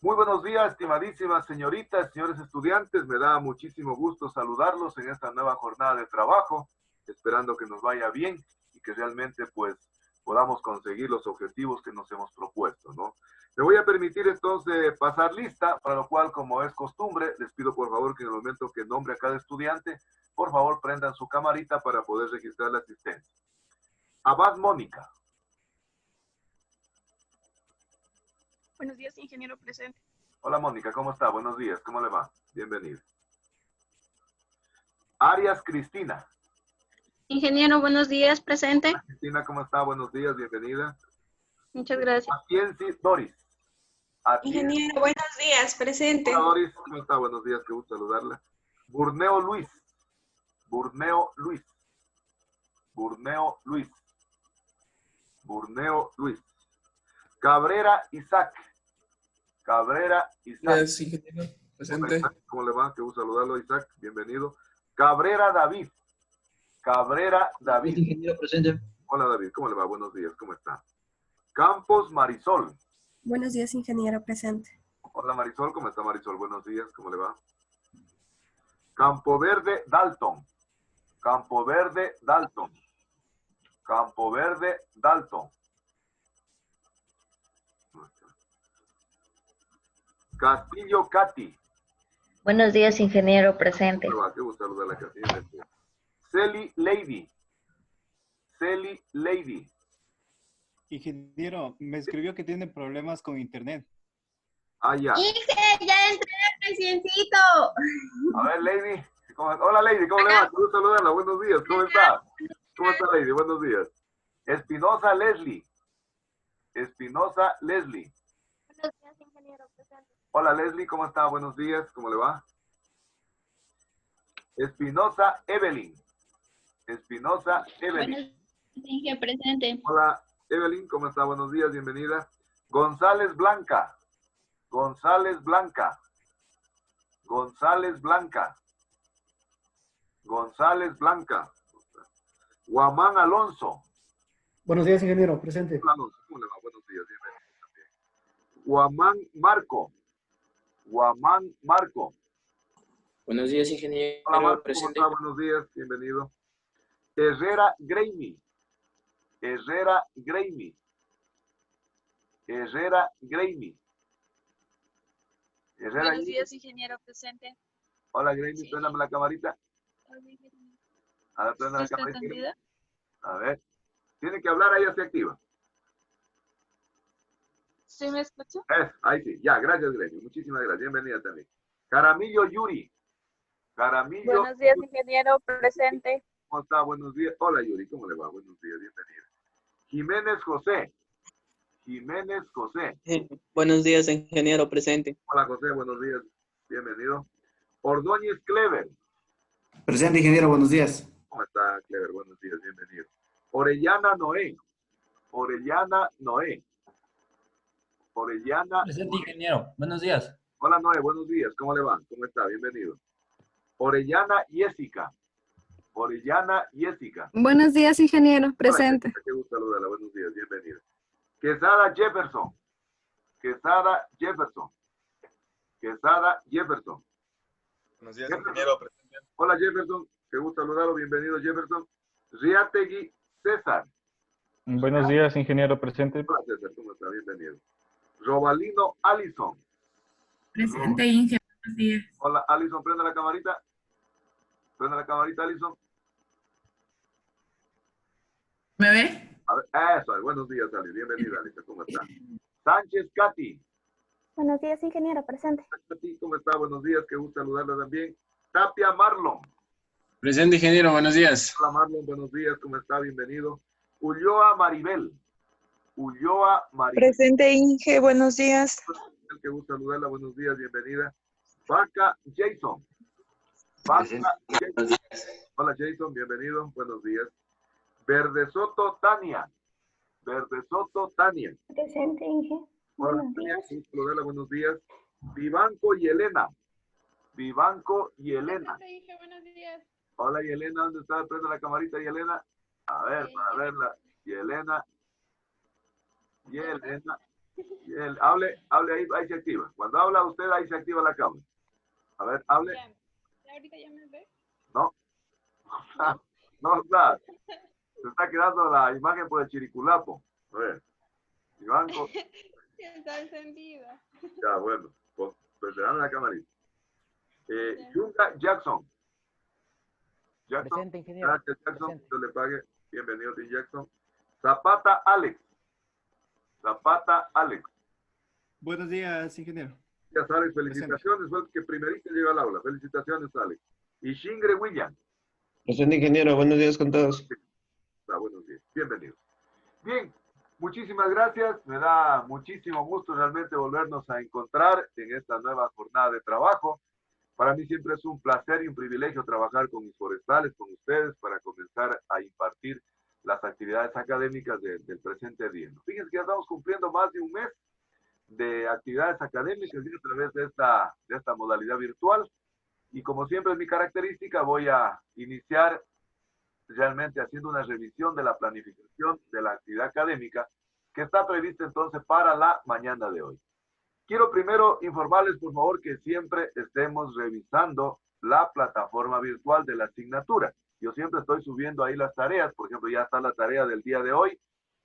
Muy buenos días, estimadísimas señoritas, señores estudiantes. Me da muchísimo gusto saludarlos en esta nueva jornada de trabajo, esperando que nos vaya bien y que realmente pues podamos conseguir los objetivos que nos hemos propuesto, ¿no? Me voy a permitir entonces pasar lista, para lo cual, como es costumbre, les pido por favor que en el momento que nombre a cada estudiante, por favor prendan su camarita para poder registrar la asistencia. Abad Mónica. Buenos días, ingeniero presente. Hola Mónica, ¿cómo está? Buenos días, ¿cómo le va? Bienvenida. Arias Cristina. Ingeniero, buenos días, presente. Hola, Cristina, ¿cómo está? Buenos días, bienvenida. Muchas gracias. Atienzi Doris. Ingeniero, buenos días, presente. Hola Doris, ¿cómo está? Buenos días, qué gusto saludarla. Burneo Luis. Burneo Luis. Burneo Luis. Burneo Luis. Cabrera Isaac. Cabrera Isaac. Sí, ingeniero, presente. ¿Cómo le va? Qué gusto saludarlo, Isaac. Bienvenido. Cabrera David. Cabrera David. Ingeniero, presente. Hola David, ¿cómo le va? Buenos días, ¿cómo está? Campos Marisol. Buenos días, ingeniero, presente. Hola Marisol, ¿cómo está Marisol? Buenos días, ¿cómo le va? Campo Verde Dalton. Campo Verde Dalton. Campo Verde Dalton. Castillo Katy. Buenos días, ingeniero, presente. ¿Cómo le va? Qué gusto saludar a la Castillo. Celi Lady. Celi Lady. Ingeniero, me escribió que tiene problemas con internet. Ah, ya. Inge, ya entré, reciencito. A ver, Lady. Hola, Lady, ¿cómo le va? Qué gusto saludarla. Buenos días, ¿cómo está? ¿Cómo está, Lady? Buenos días. Espinosa Leslie. Espinosa Leslie. Buenos días, ingeniero, presente. Hola, Leslie, ¿cómo está? Buenos días, ¿cómo le va? Espinosa Evelyn. Espinosa Evelyn. Buenos días, Inge, presente. Hola, Evelyn, ¿cómo está? Buenos días, bienvenida. González Blanca. González Blanca. González Blanca. González Blanca. Guamán Alonso. Buenos días, ingeniero, presente. Hola, Alonso, ¿cómo le va? Buenos días, bienvenido también. Guamán Marco. Guamán Marco. Buenos días, ingeniero, Hola, Marco, ¿cómo presente. está? Buenos días, bienvenido. Herrera Greimi. Herrera Greimi. Herrera Greimi. Herrera Buenos Greimi. días, ingeniero, presente. Hola, Greimi, Sí. préndame la camarita. A ver, prenda la ¿Está camarita. atendida? A ver. Tiene que hablar, ahí ya se activa. ¿Sí me escucha? Ahí sí. Ya, gracias, Greimi. Muchísimas gracias. Bienvenida también. Caramillo Yuri. Caramillo. Buenos días, ingeniero, presente. ¿Cómo está? Buenos días. Hola, Yuri. ¿Cómo le va? Buenos días. Bienvenida. Jiménez José. Jiménez José. Buenos días, ingeniero, presente. Hola, José. Buenos días. Bienvenido. Ordóñez Clever. Presente, ingeniero, buenos días. ¿Cómo está, Clever? Buenos días. Bienvenido. Orellana Noé. Orellana Noé. Orellana. Presente, ingeniero. Buenos días. Hola, Noé. Buenos días. ¿Cómo le va? ¿Cómo está? Bienvenido. Orellana Jessica. Orellana Jessica. Buenos días, ingeniero, presente. Hola, qué gusto saludarla. Buenos días. Bienvenida. Quesada Jefferson. Quesada Jefferson. Quesada Jefferson. Buenos días, ingeniero, presente. Hola, Jefferson. Qué gusto saludarlo. Bienvenido, Jefferson. Riategui César. Buenos días, ingeniero, presente. Hola, César. ¿Cómo está? Bienvenido. Robalino Allison. Presente, Inge. Buenos días. Hola, Allison. Prende la camarita. Prende la camarita, Allison. ¿Me ve? A ver, eso. Buenos días, Ali. Bienvenida, Alisa. ¿Cómo está? Sánchez Katy. Buenos días, ingeniero, presente. Katy, ¿cómo está? Buenos días. Qué gusto saludarla también. Tapia Marlon. Presente, ingeniero, buenos días. Hola, Marlon. Buenos días. ¿Cómo está? Bienvenido. Ulloa Maribel. Ulloa Maribel. Presente, Inge, buenos días. Qué gusto saludarla. Buenos días. Bienvenida. Vaca Jason. Vaca Jason. Hola, Jason. Bienvenido. Buenos días. Verde Soto Tania. Verde Soto Tania. Presente, Inge. Hola, Buenos Tania. días. Qué gusto saludarla. Buenos días. Vivanco y Elena. Vivanco y Elena. Presente, Inge, buenos días. Hola, Yelena. ¿Dónde está? Prende la camarita, Yelena. A ver, para verla. Yelena. Yelena. Hable ahí se activa. Cuando habla usted, ahí se activa la cámara. A ver, hable. ¿Ya ahorita ya me ve? No. No, claro. Se está quedando la imagen por el chiriculapo. A ver. Iván. Está encendida. Ya, bueno. Pues le dan la camarita. Yunga Jackson. Presente, ingeniero. Gracias, Jackson. Presente. Dios le pague. Bienvenido, Tim Jackson. Zapata Alex. Zapata Alex. Buenos días, ingeniero. Gracias, Alex. Felicitaciones. Fue el que primerito llegó al aula. Felicitaciones, Alex. Y Shingre William. Presente, ingeniero. Buenos días con todos. Buenos días. Bienvenidos. Bien. Muchísimas gracias. Me da muchísimo gusto realmente volvernos a encontrar en esta nueva jornada de trabajo. Para mí siempre es un placer y un privilegio trabajar con mis forestales, con ustedes, para comenzar a impartir las actividades académicas del presente día. Fíjense que ya estamos cumpliendo más de un mes de actividades académicas a través de esta modalidad virtual. Y como siempre es mi característica, voy a iniciar realmente haciendo una revisión de la planificación de la actividad académica que está prevista entonces para la mañana de hoy. Quiero primero informarles, por favor, que siempre estemos revisando la plataforma virtual de la asignatura. Yo siempre estoy subiendo ahí las tareas. Por ejemplo, ya está la tarea del día de hoy,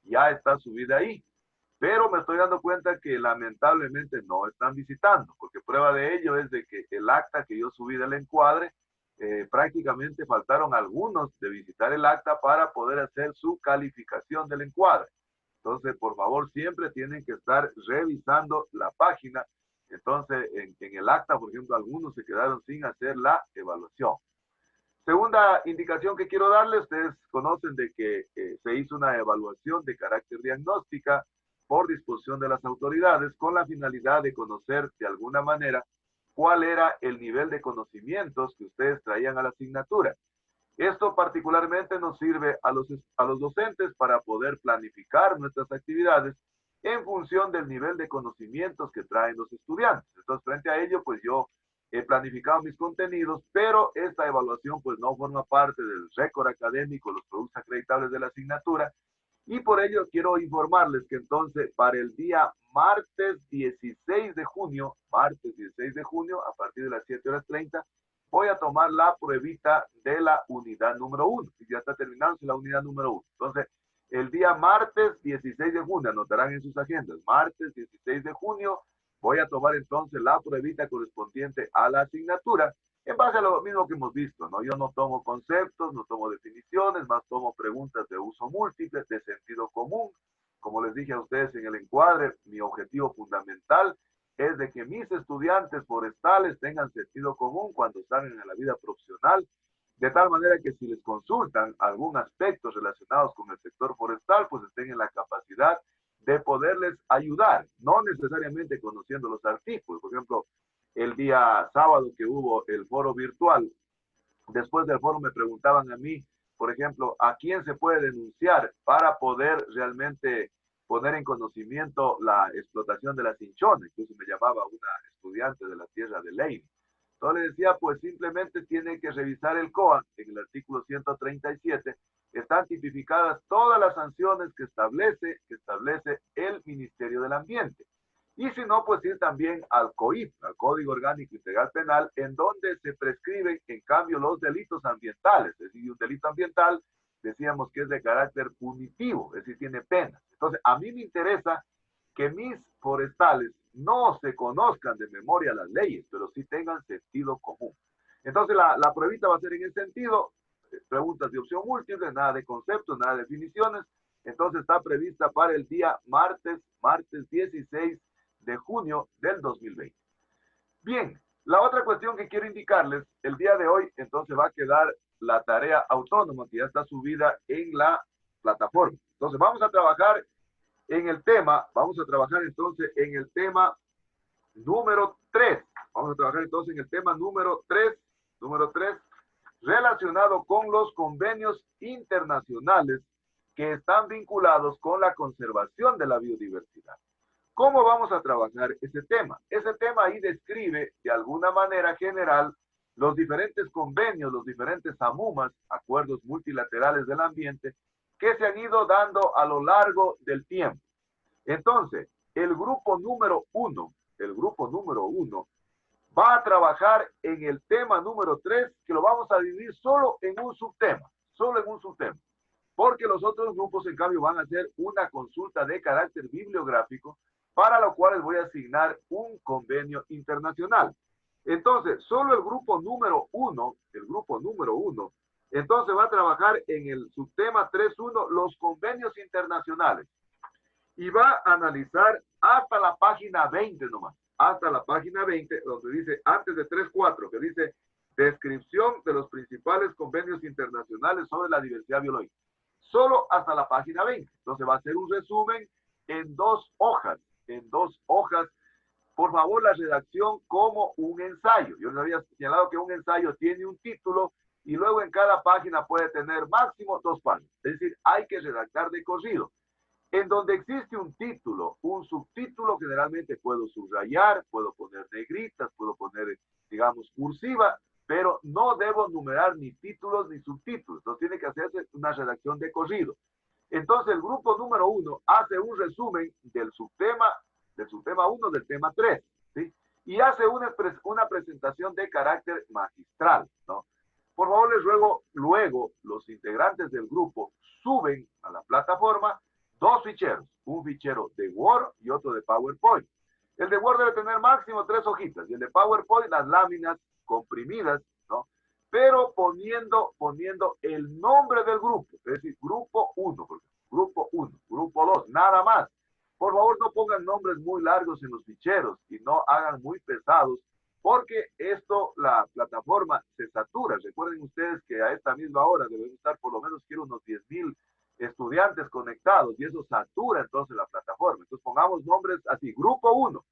ya está subida ahí. Pero me estoy dando cuenta que lamentablemente no están visitando, porque prueba de ello es de que el acta que yo subí del encuadre, prácticamente faltaron algunos de visitar el acta para poder hacer su calificación del encuadre. Entonces, por favor, siempre tienen que estar revisando la página. Entonces, en el acta, por ejemplo, algunos se quedaron sin hacer la evaluación. Segunda indicación que quiero darles, ustedes conocen de que se hizo una evaluación de carácter diagnóstica por disposición de las autoridades con la finalidad de conocer de alguna manera cuál era el nivel de conocimientos que ustedes traían a la asignatura. Esto particularmente nos sirve a los docentes para poder planificar nuestras actividades en función del nivel de conocimientos que traen los estudiantes. Entonces, frente a ello, pues yo he planificado mis contenidos, pero esta evaluación pues no forma parte del récord académico, los productos acreditables de la asignatura, y por ello quiero informarles que entonces para el día martes 16 de junio, a partir de las 7:30, voy a tomar la pruebita de la unidad número 1. Ya está terminándose la unidad número 1. Entonces, el día martes 16 de junio, anotarán en sus agendas, martes 16 de junio, voy a tomar entonces la pruebita correspondiente a la asignatura, en base a lo mismo que hemos visto, ¿no? Yo no tomo conceptos, no tomo definiciones, más tomo preguntas de uso múltiple, de sentido común. Como les dije a ustedes en el encuadre, mi objetivo fundamental es de que mis estudiantes forestales tengan sentido común cuando salgan a la vida profesional, de tal manera que si les consultan algún aspecto relacionado con el sector forestal, pues estén en la capacidad de poderles ayudar, no necesariamente conociendo los artículos. Por ejemplo, el día sábado que hubo el foro virtual, después del foro me preguntaban a mí, por ejemplo, ¿a quién se puede denunciar para poder realmente poner en conocimiento la explotación de las cinchones? Incluso me llamaba una estudiante de la tierra de Ley. Entonces le decía, pues simplemente tiene que revisar el COA. En el artículo 137 están tipificadas todas las sanciones que establece el Ministerio del Ambiente. Y si no, pues ir también al COIP, al Código Orgánico Integral Penal, en donde se prescriben, en cambio, los delitos ambientales. Es decir, un delito ambiental, decíamos que es de carácter punitivo, es decir, tiene pena. Entonces, a mí me interesa que mis forestales no se conozcan de memoria las leyes, pero sí tengan sentido común. Entonces, la pruebita va a ser en ese sentido, preguntas de opción múltiple, nada de conceptos, nada de definiciones. Entonces, está prevista para el día martes 16 de junio del 2020. Bien, la otra cuestión que quiero indicarles, el día de hoy, entonces va a quedar la tarea autónoma que ya está subida en la plataforma. Entonces, vamos a trabajar en el tema, número 3. Vamos a trabajar entonces en el tema número 3, relacionado con los convenios internacionales que están vinculados con la conservación de la biodiversidad. ¿Cómo vamos a trabajar ese tema? Ese tema ahí describe de alguna manera general los diferentes convenios, los diferentes AMUMAS, acuerdos multilaterales del ambiente, que se han ido dando a lo largo del tiempo. Entonces, el grupo número 1, va a trabajar en el tema número 3, que lo vamos a dividir solo en un subtema, porque los otros grupos, en cambio, van a hacer una consulta de carácter bibliográfico, para lo cual les voy a asignar un convenio internacional. Entonces, solo el grupo número 1, entonces va a trabajar en el subtema 3.1, los convenios internacionales. Y va a analizar hasta la página 20 nomás. Hasta la página 20, donde dice, antes de 3.4, que dice, descripción de los principales convenios internacionales sobre la diversidad biológica. Solo hasta la página 20. Entonces va a ser un resumen en 2 hojas. Por favor, la redacción como un ensayo. Yo les había señalado que un ensayo tiene un título y luego en cada página puede tener máximo 2 páginas. Es decir, hay que redactar de corrido. En donde existe un título, un subtítulo, generalmente puedo subrayar, puedo poner negritas, puedo poner, digamos, cursiva, pero no debo numerar ni títulos ni subtítulos. Entonces tiene que hacerse una redacción de corrido. Entonces el grupo número 1 hace un resumen del subtema 1 del tema 3, ¿sí? Y hace una presentación de carácter magistral, ¿no? Por favor, les ruego, luego los integrantes del grupo suben a la plataforma 2 ficheros, un fichero de Word y otro de PowerPoint. El de Word debe tener máximo 3 hojitas y el de PowerPoint las láminas comprimidas, ¿no? Pero poniendo el nombre del grupo, es decir, grupo 1, grupo 2, nada más. Por favor, no pongan nombres muy largos en los ficheros y no hagan muy pesados, porque esto, la plataforma se satura. Recuerden ustedes que a esta misma hora deben estar por lo menos, quiero unos 10,000 estudiantes conectados y eso satura entonces la plataforma. Entonces pongamos nombres así, grupo 1,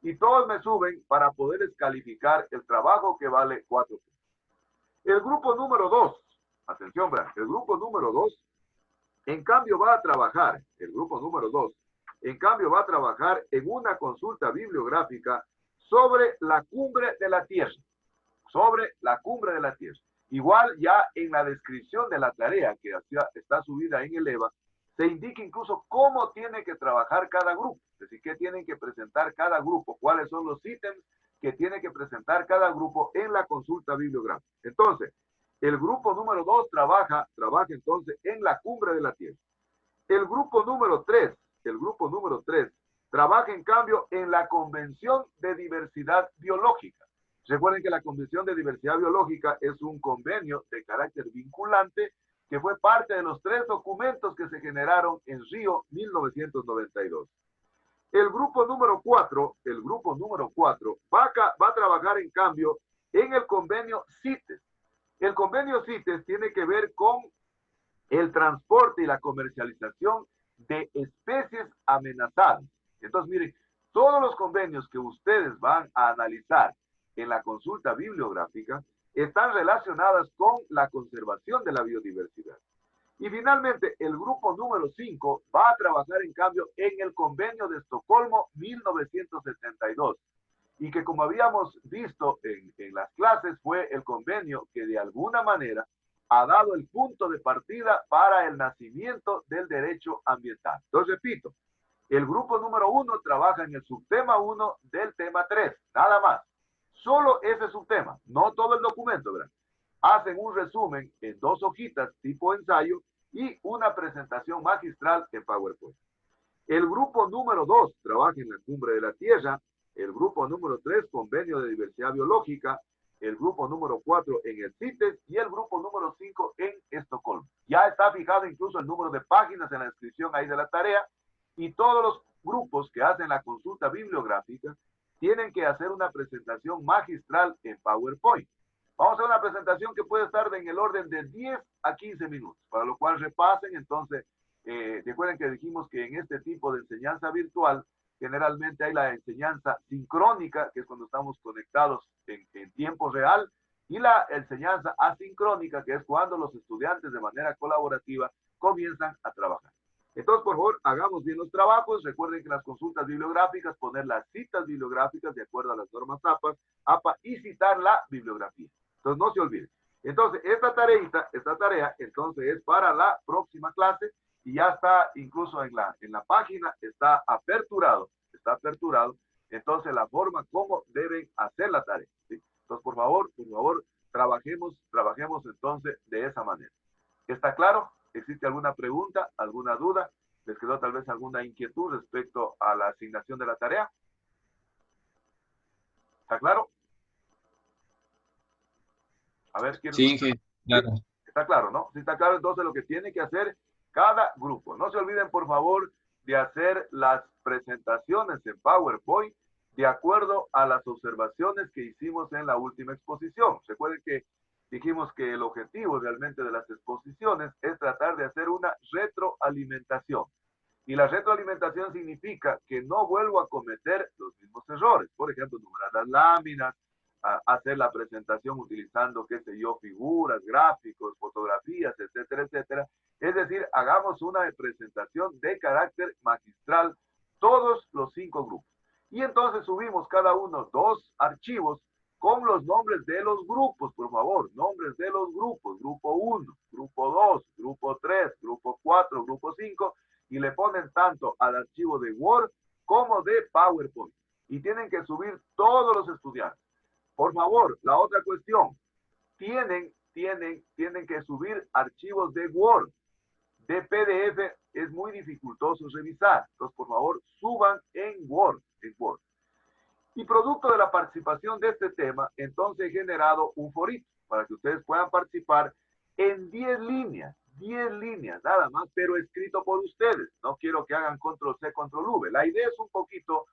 y todos me suben para poder calificar el trabajo que vale 4 puntos. El grupo número 2, atención, vean, el grupo número 2, en cambio va a trabajar, en una consulta bibliográfica sobre la cumbre de la Tierra, Igual ya en la descripción de la tarea que está subida en el EVA, se indica incluso cómo tiene que trabajar cada grupo, es decir, qué tienen que presentar cada grupo, cuáles son los ítems que tiene que presentar cada grupo en la consulta bibliográfica. Entonces, el grupo número 2 trabaja entonces en la cumbre de la Tierra. El grupo número 3 trabaja en cambio en la Convención de Diversidad Biológica. Recuerden que la Convención de Diversidad Biológica es un convenio de carácter vinculante que fue parte de los 3 documentos que se generaron en Río 1992. El grupo número 4 va a trabajar en cambio en el convenio CITES. El convenio CITES tiene que ver con el transporte y la comercialización de especies amenazadas. Entonces, miren, todos los convenios que ustedes van a analizar en la consulta bibliográfica están relacionadas con la conservación de la biodiversidad. Y finalmente, el grupo número 5 va a trabajar en cambio en el convenio de Estocolmo 1972 y que, como habíamos visto en las clases, fue el convenio que de alguna manera ha dado el punto de partida para el nacimiento del derecho ambiental. Entonces, repito, el grupo número 1 trabaja en el subtema 1 del tema 3, nada más. Solo ese subtema, no todo el documento, ¿verdad? Hacen un resumen en 2 hojitas tipo ensayo y una presentación magistral en PowerPoint. El grupo número 2 trabaja en la cumbre de la Tierra, el grupo número 3 convenio de diversidad biológica, el grupo número 4 en el CITES y el grupo número 5 en Estocolmo. Ya está fijado incluso el número de páginas en la descripción ahí de la tarea y todos los grupos que hacen la consulta bibliográfica tienen que hacer una presentación magistral en PowerPoint. Vamos a hacer una presentación que puede estar en el orden de 10 a 15 minutos, para lo cual repasen. Entonces, recuerden que dijimos que en este tipo de enseñanza virtual, generalmente hay la enseñanza sincrónica, que es cuando estamos conectados en tiempo real, y la enseñanza asincrónica, que es cuando los estudiantes de manera colaborativa comienzan a trabajar. Entonces, por favor, hagamos bien los trabajos. Recuerden que las consultas bibliográficas, poner las citas bibliográficas de acuerdo a las normas APA y citar la bibliografía. Entonces, no se olviden. Entonces, esta tarea, entonces, es para la próxima clase y ya está incluso en la página, está aperturado está aperturado, entonces la forma como deben hacer la tarea, ¿sí? Entonces, por favor, trabajemos entonces de esa manera. ¿Está claro? ¿Existe alguna pregunta, alguna duda? ¿Les quedó tal vez alguna inquietud respecto a la asignación de la tarea? ¿Está claro? A ver, ¿quién? Sí, claro. Está claro, ¿no? Si está claro, entonces lo que tiene que hacer cada grupo. No se olviden, por favor, de hacer las presentaciones en PowerPoint de acuerdo a las observaciones que hicimos en la última exposición. Recuerden que dijimos que el objetivo realmente de las exposiciones es tratar de hacer una retroalimentación. Y la retroalimentación significa que no vuelvo a cometer los mismos errores. Por ejemplo, numerar las láminas, hacer la presentación utilizando, qué sé yo, figuras, gráficos, fotografías, etcétera, etcétera. Es decir, hagamos una presentación de carácter magistral, todos los 5 grupos. Y entonces subimos cada uno 2 archivos con los nombres de los grupos, por favor, nombres de los grupos, grupo 1, grupo 2, grupo 3, grupo 4, grupo 5, y le ponen tanto al archivo de Word como de PowerPoint. Y tienen que subir todos los estudiantes. Por favor, la otra cuestión, tienen que subir archivos de Word. De PDF es muy dificultoso revisar. Entonces, por favor, suban en Word. Y producto de la participación de este tema, entonces he generado un forito para que ustedes puedan participar en 10 líneas, nada más, pero escrito por ustedes. No quiero que hagan control C, control V. La idea es un poquito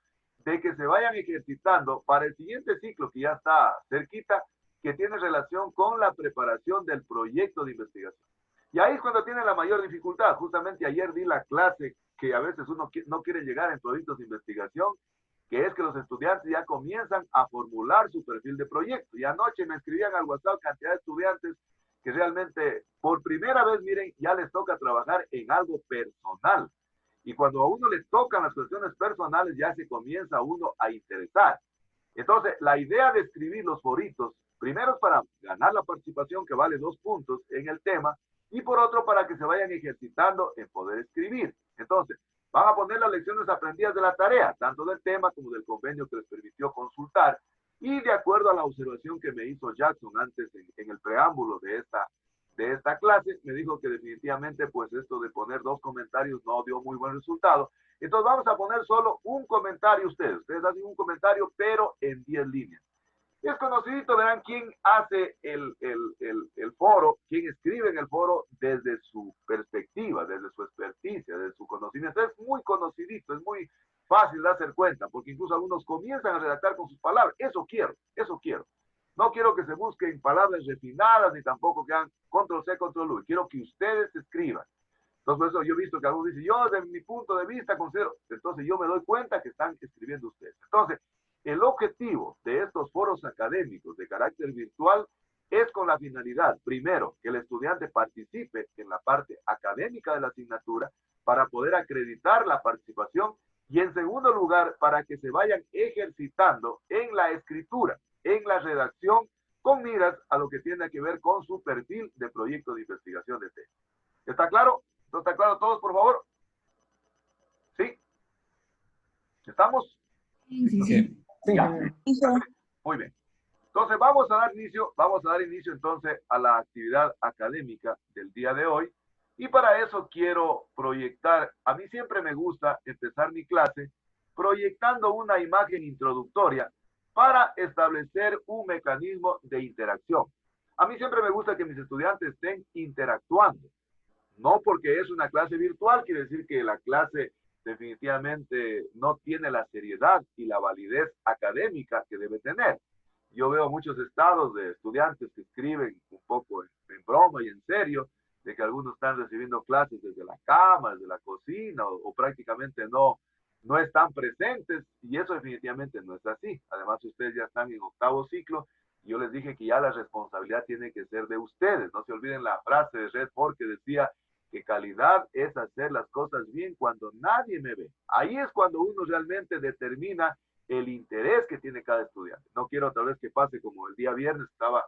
de que se vayan ejercitando para el siguiente ciclo que ya está cerquita, que tiene relación con la preparación del proyecto de investigación. Y ahí es cuando tiene la mayor dificultad. Justamente ayer di la clase que a veces uno no quiere llegar en proyectos de investigación, que es que los estudiantes ya comienzan a formular su perfil de proyecto. Y anoche me escribían al WhatsApp cantidad de estudiantes que realmente por primera vez, miren, ya les toca trabajar en algo personal. Y cuando a uno le tocan las cuestiones personales, ya se comienza uno a interesar. Entonces, la idea de escribir los foritos, primero es para ganar la participación, que vale 2 puntos en el tema, y por otro, para que se vayan ejercitando en poder escribir. Entonces, van a poner las lecciones aprendidas de la tarea, tanto del tema como del convenio que les permitió consultar, y de acuerdo a la observación que me hizo Jackson antes en el preámbulo de esta clase, me dijo que definitivamente pues esto de poner 2 comentarios no dio muy buen resultado. Entonces vamos a poner solo un comentario ustedes. Ustedes hacen un comentario, pero en 10 líneas. Es conocidito, verán quién hace el foro, quién escribe en el foro desde su perspectiva, desde su experticia, desde su conocimiento. Es muy conocidito, es muy fácil de hacer cuenta, porque incluso algunos comienzan a redactar con sus palabras. Eso quiero. No quiero que se busquen palabras refinadas, ni tampoco que hagan control C, control V. Quiero que ustedes escriban. Entonces, por eso yo he visto que algunos dicen, yo desde mi punto de vista considero, entonces yo me doy cuenta que están escribiendo ustedes. Entonces, el objetivo de estos foros académicos de carácter virtual es con la finalidad, primero, que el estudiante participe en la parte académica de la asignatura para poder acreditar la participación y en segundo lugar, para que se vayan ejercitando en la escritura, en la redacción, con miras a lo que tiene que ver con su perfil de proyecto de investigación de tema. ¿Está claro? ¿No está claro todos, por favor? ¿Sí? ¿Estamos? Sí. Ya. Muy bien. Entonces vamos a dar inicio entonces a la actividad académica del día de hoy. Y para eso quiero proyectar, a mí siempre me gusta empezar mi clase proyectando una imagen introductoria para establecer un mecanismo de interacción. A mí siempre me gusta que mis estudiantes estén interactuando. No porque es una clase virtual, quiere decir que la clase definitivamente no tiene la seriedad y la validez académica que debe tener. Yo veo muchos estados de estudiantes que escriben un poco en broma y en serio, de que algunos están recibiendo clases desde la cama, desde la cocina, o prácticamente no están presentes, y eso definitivamente no es así. Además, ustedes ya están en 8º ciclo, y yo les dije que ya la responsabilidad tiene que ser de ustedes. No se olviden la frase de Red Ford que decía que calidad es hacer las cosas bien cuando nadie me ve. Ahí es cuando uno realmente determina el interés que tiene cada estudiante. No quiero otra vez que pase como el día viernes estaba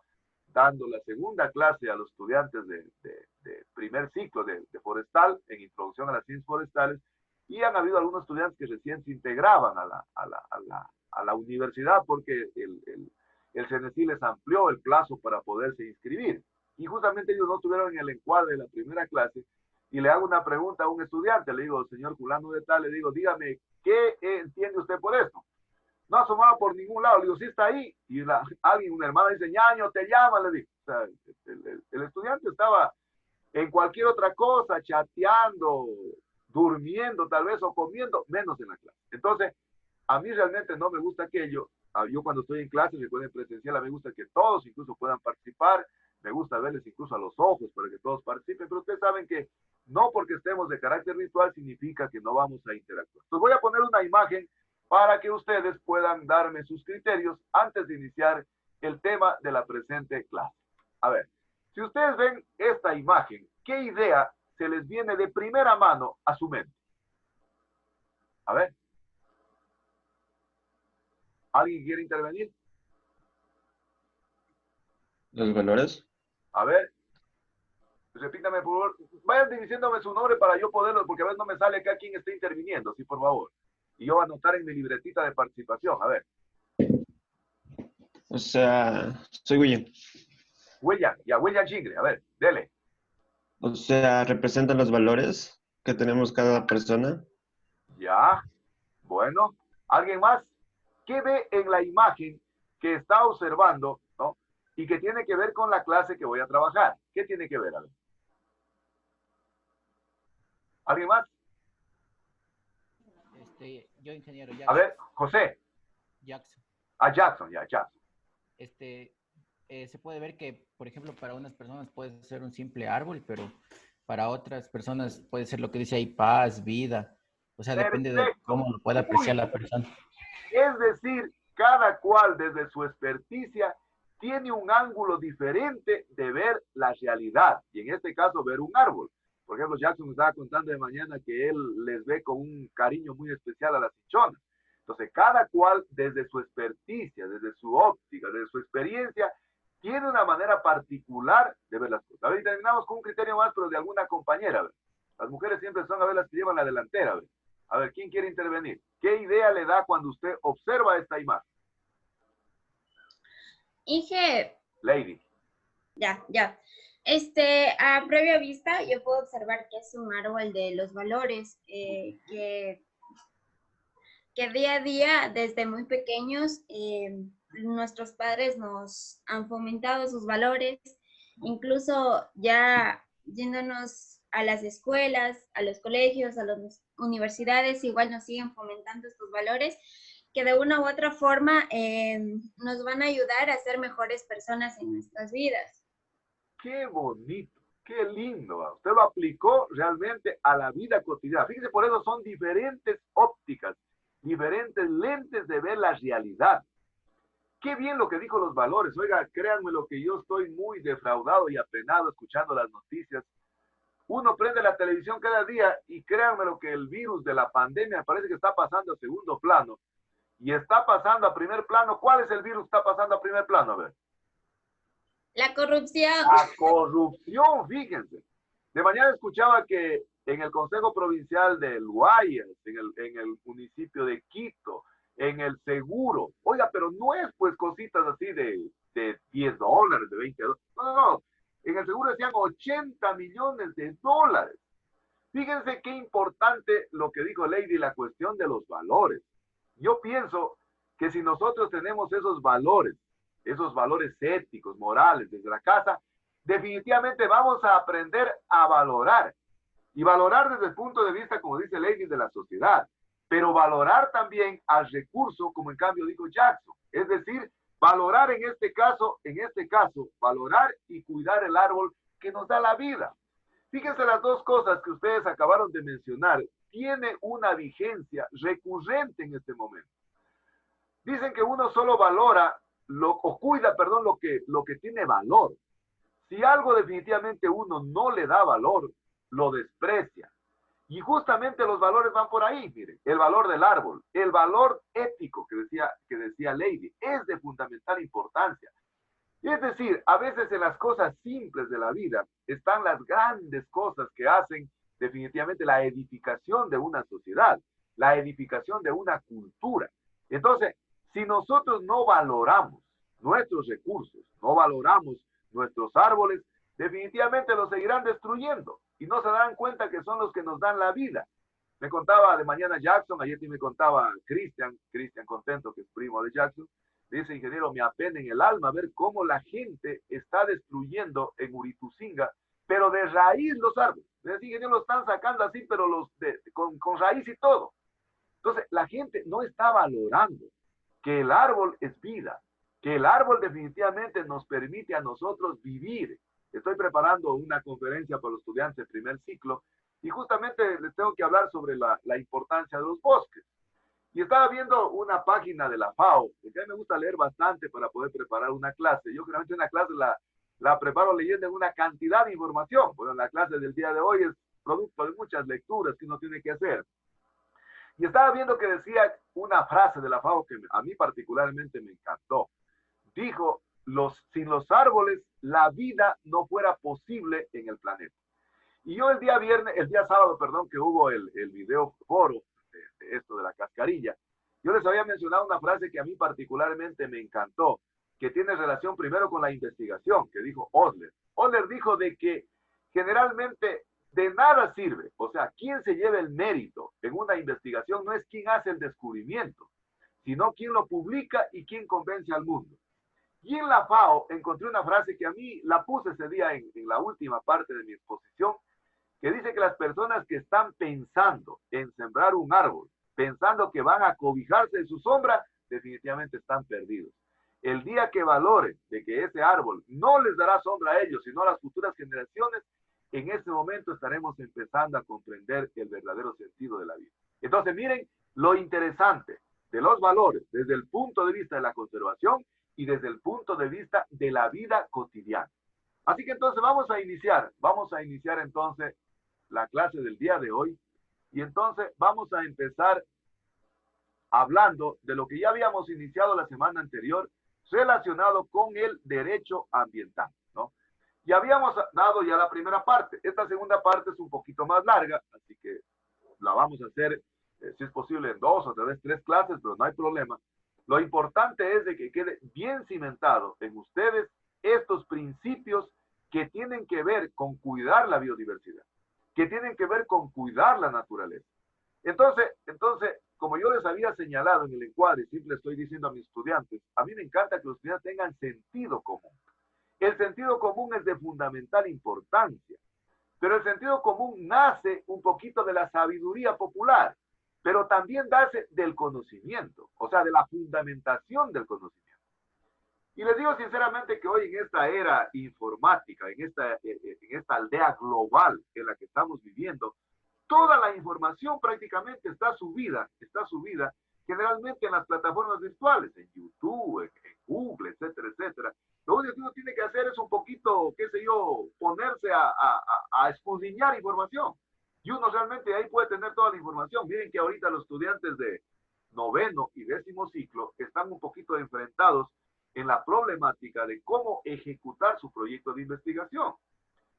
dando la segunda clase a los estudiantes de primer ciclo de forestal, en introducción a las ciencias forestales, y han habido algunos estudiantes que recién se integraban a la universidad porque el CNESI les amplió el plazo para poderse inscribir. Y justamente ellos no estuvieron en el encuadre de la primera clase, y le hago una pregunta a un estudiante, le digo, señor fulano de tal, le digo, dígame, ¿qué entiende usted por esto? No asomaba por ningún lado, le digo, sí está ahí, y alguien, una hermana dice, ñaño, te llama, le digo. O sea, el estudiante estaba en cualquier otra cosa, chateando, durmiendo tal vez, o comiendo, menos en la clase. Entonces, a mí realmente no me gusta aquello. Yo cuando estoy en clase, recuerden presencial, a mí me gusta que todos incluso puedan participar, me gusta verles incluso a los ojos para que todos participen, pero ustedes saben que no porque estemos de carácter virtual significa que no vamos a interactuar. Entonces voy a poner una imagen para que ustedes puedan darme sus criterios antes de iniciar el tema de la presente clase. A ver, si ustedes ven esta imagen, ¿qué idea se les viene de primera mano a su mente? A ver. ¿Alguien quiere intervenir? ¿Los valores? A ver. Repítame, por favor. Vayan diciéndome su nombre para yo poderlo, porque a veces no me sale acá quién está interviniendo, sí, por favor. Y yo voy a anotar en mi libretita de participación. A ver. O sea, soy William. William Chingre. A ver, dele. O sea, representan los valores que tenemos cada persona. Ya. Bueno. ¿Alguien más? ¿Qué ve en la imagen que está observando, ¿no? Y que tiene que ver con la clase que voy a trabajar? ¿Qué tiene que ver? A ver. ¿Alguien más? Yo, ingeniero Jackson. A ver, José. Jackson. Jackson, ya, Jackson. Se puede ver que, por ejemplo, para unas personas puede ser un simple árbol, pero para otras personas puede ser lo que dice ahí, paz, vida. O sea, depende de cómo lo pueda apreciar la persona. Es decir, cada cual desde su experticia tiene un ángulo diferente de ver la realidad. Y en este caso, ver un árbol. Por ejemplo, Jackson me estaba contando de mañana que él les ve con un cariño muy especial a las chichonas. Entonces, cada cual desde su experticia, desde su óptica, desde su experiencia, tiene una manera particular de ver las cosas. A ver, y terminamos con un criterio más, pero de alguna compañera. A ver. Las mujeres siempre son a ver las que llevan la delantera. A ver, ¿quién quiere intervenir? ¿Qué idea le da cuando usted observa esta imagen? Inge. Lady. Ya. A previa vista, yo puedo observar que es un árbol de los valores, que día a día, desde muy pequeños, nuestros padres nos han fomentado esos valores, incluso ya yéndonos a las escuelas, a los colegios, a las universidades, igual nos siguen fomentando estos valores que de una u otra forma nos van a ayudar a ser mejores personas en nuestras vidas. Qué bonito, qué lindo. Usted lo aplicó realmente a la vida cotidiana. Fíjese, por eso son diferentes ópticas, diferentes lentes de ver la realidad. Qué bien lo que dijo los valores. Oiga, créanme lo que yo estoy muy defraudado y apenado escuchando las noticias. Uno prende la televisión cada día y créanme lo que el virus de la pandemia parece que está pasando a segundo plano y está pasando a primer plano. ¿Cuál es el virus que está pasando a primer plano? A ver. La corrupción. La corrupción, fíjense. De mañana escuchaba que en el Consejo Provincial del Guayas, en el municipio de Quito, en el seguro, oiga, pero no es pues cositas así de $10, de $20. No. En el seguro decían $80 millones. Fíjense qué importante lo que dijo Lady, la cuestión de los valores. Yo pienso que si nosotros tenemos esos valores éticos, morales, desde la casa, definitivamente vamos a aprender a valorar. Y valorar desde el punto de vista, como dice Lady, de la sociedad. Pero valorar también al recurso, como en cambio dijo Jackson. Es decir, valorar en este caso, valorar y cuidar el árbol que nos da la vida. Fíjense las dos cosas que ustedes acabaron de mencionar. Tiene una vigencia recurrente en este momento. Dicen que uno solo valora cuida lo que tiene valor. Si algo definitivamente uno no le da valor, lo desprecia. Y justamente los valores van por ahí, miren, el valor del árbol, el valor ético que decía Lady, es de fundamental importancia. Es decir, a veces en las cosas simples de la vida están las grandes cosas que hacen definitivamente la edificación de una sociedad, la edificación de una cultura. Entonces, si nosotros no valoramos nuestros recursos, no valoramos nuestros árboles, definitivamente los seguirán destruyendo y no se darán cuenta que son los que nos dan la vida. Me contaba de mañana Jackson, ayer me contaba Cristian Contento, que es primo de Jackson, dice: ingeniero, me apena en el alma ver cómo la gente está destruyendo en Urituzinga, pero de raíz los árboles. Es decir, ingeniero, lo están sacando así, pero con raíz y todo. Entonces, la gente no está valorando que el árbol es vida, que el árbol definitivamente nos permite a nosotros vivir. Estoy preparando una conferencia para los estudiantes de primer ciclo y justamente les tengo que hablar sobre la importancia de los bosques. Y estaba viendo una página de la FAO, que a mí me gusta leer bastante para poder preparar una clase. Yo generalmente una clase la preparo leyendo en una cantidad de información. Bueno, la clase del día de hoy es producto de muchas lecturas que uno tiene que hacer. Y estaba viendo que decía una frase de la FAO que a mí particularmente me encantó. Dijo: sin los árboles, la vida no fuera posible en el planeta. Y yo el día sábado, que hubo el video foro de esto de la cascarilla, yo les había mencionado una frase que a mí particularmente me encantó, que tiene relación primero con la investigación, que dijo Osler. Osler dijo de que generalmente de nada sirve, o sea, quien se lleva el mérito en una investigación no es quien hace el descubrimiento, sino quien lo publica y quien convence al mundo. Y en la FAO encontré una frase que a mí la puse ese día en la última parte de mi exposición, que dice que las personas que están pensando en sembrar un árbol, pensando que van a cobijarse de su sombra, definitivamente están perdidos. El día que valoren de que ese árbol no les dará sombra a ellos, sino a las futuras generaciones, en ese momento estaremos empezando a comprender el verdadero sentido de la vida. Entonces, miren lo interesante de los valores desde el punto de vista de la conservación y desde el punto de vista de la vida cotidiana. Así que entonces vamos a iniciar entonces la clase del día de hoy, y entonces vamos a empezar hablando de lo que ya habíamos iniciado la semana anterior relacionado con el derecho ambiental, ¿no? Y habíamos dado ya la primera parte. Esta segunda parte es un poquito más larga, así que la vamos a hacer, si es posible, en 2 o tal vez 3 clases, pero no hay problema. Lo importante es de que quede bien cimentado en ustedes estos principios que tienen que ver con cuidar la biodiversidad, que tienen que ver con cuidar la naturaleza. Entonces, como yo les había señalado en el encuadre, siempre estoy diciendo a mis estudiantes, a mí me encanta que los estudiantes tengan sentido común. El sentido común es de fundamental importancia, pero el sentido común nace un poquito de la sabiduría popular, pero también nace del conocimiento, o sea, de la fundamentación del conocimiento. Y les digo sinceramente que hoy en esta era informática, en esta aldea global en la que estamos viviendo, toda la información prácticamente está subida generalmente en las plataformas virtuales, en YouTube, en Google, etcétera, etcétera. Lo único que uno tiene que hacer es un poquito, qué sé yo, ponerse a escudriñar información. Y uno realmente ahí puede tener toda la información. Miren que ahorita los estudiantes de 9º y 10º ciclo están un poquito enfrentados en la problemática de cómo ejecutar su proyecto de investigación.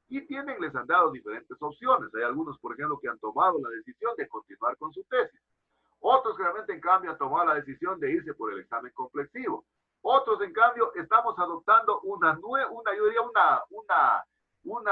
Y les han dado diferentes opciones. Hay algunos, por ejemplo, que han tomado la decisión de continuar con su tesis. Otros, realmente, en cambio, han tomado la decisión de irse por el examen complexivo. Otros, en cambio, estamos adoptando una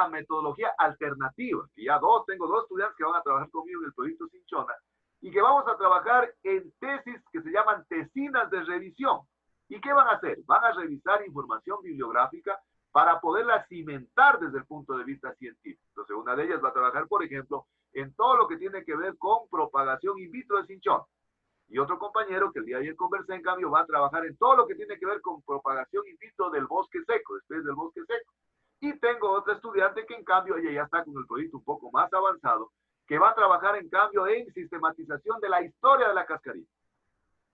metodología alternativa. Y tengo 2 estudiantes que van a trabajar conmigo en el proyecto Cinchona y que vamos a trabajar en tesis que se llaman tesinas de revisión. ¿Y qué van a hacer? Van a revisar información bibliográfica para poderla cimentar desde el punto de vista científico. Entonces, una de ellas va a trabajar, por ejemplo, en todo lo que tiene que ver con propagación in vitro de cinchón. Y otro compañero que el día de ayer conversé, en cambio, va a trabajar en todo lo que tiene que ver con propagación in vitro del bosque seco, después del bosque seco. Y tengo otra estudiante que, en cambio, ella ya está con el proyecto un poco más avanzado, que va a trabajar, en cambio, en sistematización de la historia de la cascarilla.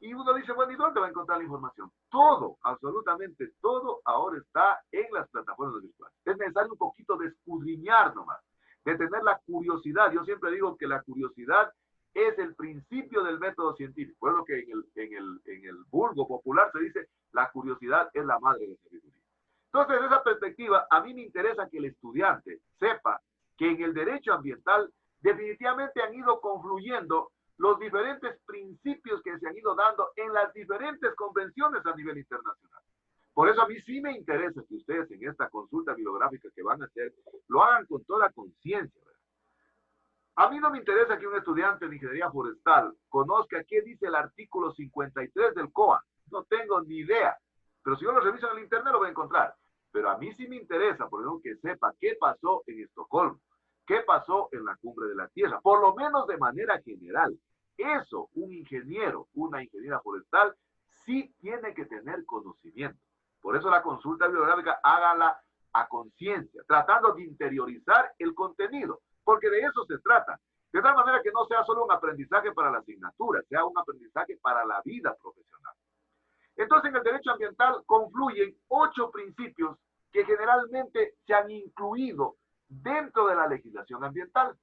Y uno dice, bueno, ¿y dónde va a encontrar la información? Todo, absolutamente todo, ahora está en las plataformas virtuales. Es necesario un poquito de escudriñar nomás, de tener la curiosidad. Yo siempre digo que la curiosidad es el principio del método científico. Por lo que en el vulgo popular se dice, la curiosidad es la madre de la sabiduría. Entonces, desde esa perspectiva, a mí me interesa que el estudiante sepa que en el derecho ambiental definitivamente han ido confluyendo los diferentes principios que se han ido dando en las diferentes convenciones a nivel internacional. Por eso a mí sí me interesa que ustedes en esta consulta bibliográfica que van a hacer, lo hagan con toda conciencia. A mí no me interesa que un estudiante de ingeniería forestal conozca qué dice el artículo 53 del COA. No tengo ni idea. Pero si yo lo reviso en el internet lo voy a encontrar. Pero a mí sí me interesa, por ejemplo, que sepa qué pasó en Estocolmo, qué pasó en la Cumbre de la Tierra, por lo menos de manera general. Eso, un ingeniero, una ingeniera forestal, sí tiene que tener conocimiento. Por eso la consulta bibliográfica hágala a conciencia, tratando de interiorizar el contenido, porque de eso se trata. De tal manera que no sea solo un aprendizaje para la asignatura, sea un aprendizaje para la vida profesional. Entonces, en el derecho ambiental confluyen 8 principios que generalmente se han incluido dentro de la legislación ambiental.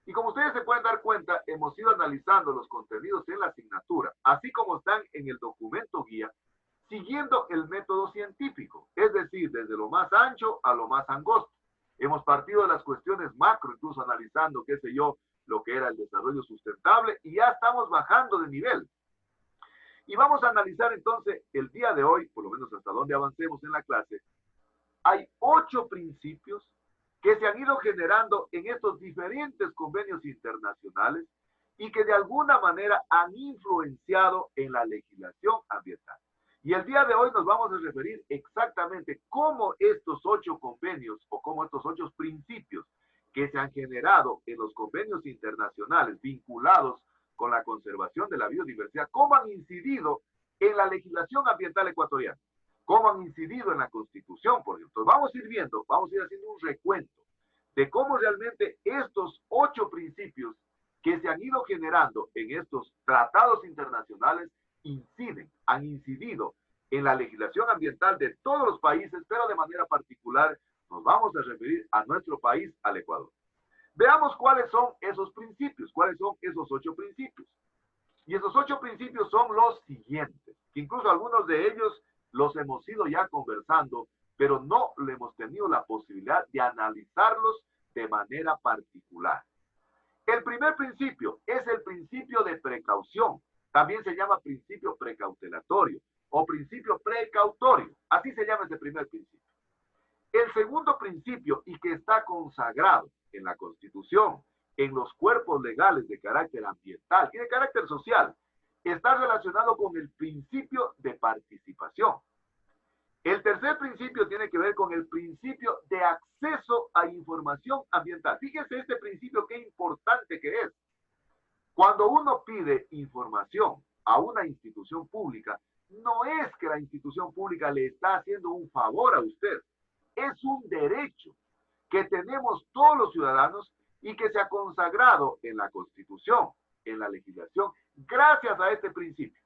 Y como ustedes se pueden dar cuenta, hemos ido analizando los contenidos en la asignatura, así como están en el documento guía, siguiendo el método científico, es decir, desde lo más ancho a lo más angosto. Hemos partido de las cuestiones macro, incluso analizando, qué sé yo, lo que era el desarrollo sustentable, y ya estamos bajando de nivel. Y vamos a analizar entonces el día de hoy, por lo menos hasta donde avancemos en la clase, hay 8 principios que se han ido generando en estos diferentes convenios internacionales y que de alguna manera han influenciado en la legislación ambiental. Y el día de hoy nos vamos a referir exactamente cómo estos 8 convenios o cómo estos 8 principios que se han generado en los convenios internacionales vinculados con la conservación de la biodiversidad, cómo han incidido en la legislación ambiental ecuatoriana, cómo han incidido en la Constitución, por ejemplo. Vamos a ir viendo, vamos a ir haciendo un recuento de cómo realmente estos 8 principios que se han ido generando en estos tratados internacionales han incidido en la legislación ambiental de todos los países, pero de manera particular nos vamos a referir a nuestro país, al Ecuador. Veamos cuáles son esos principios, cuáles son esos 8 principios. Y esos 8 principios son los siguientes, que incluso algunos de ellos los hemos ido ya conversando, pero no le hemos tenido la posibilidad de analizarlos de manera particular. El primer principio es el principio de precaución. También se llama principio precautelatorio o principio precautorio. Así se llama ese primer principio. El segundo principio, y que está consagrado en la Constitución, en los cuerpos legales de carácter ambiental y de carácter social, está relacionado con el principio de participación. El tercer principio tiene que ver con el principio de acceso a información ambiental. Fíjense este principio qué importante que es. Cuando uno pide información a una institución pública, no es que la institución pública le está haciendo un favor a usted. Es un derecho que tenemos todos los ciudadanos y que se ha consagrado en la Constitución, en la legislación, gracias a este principio.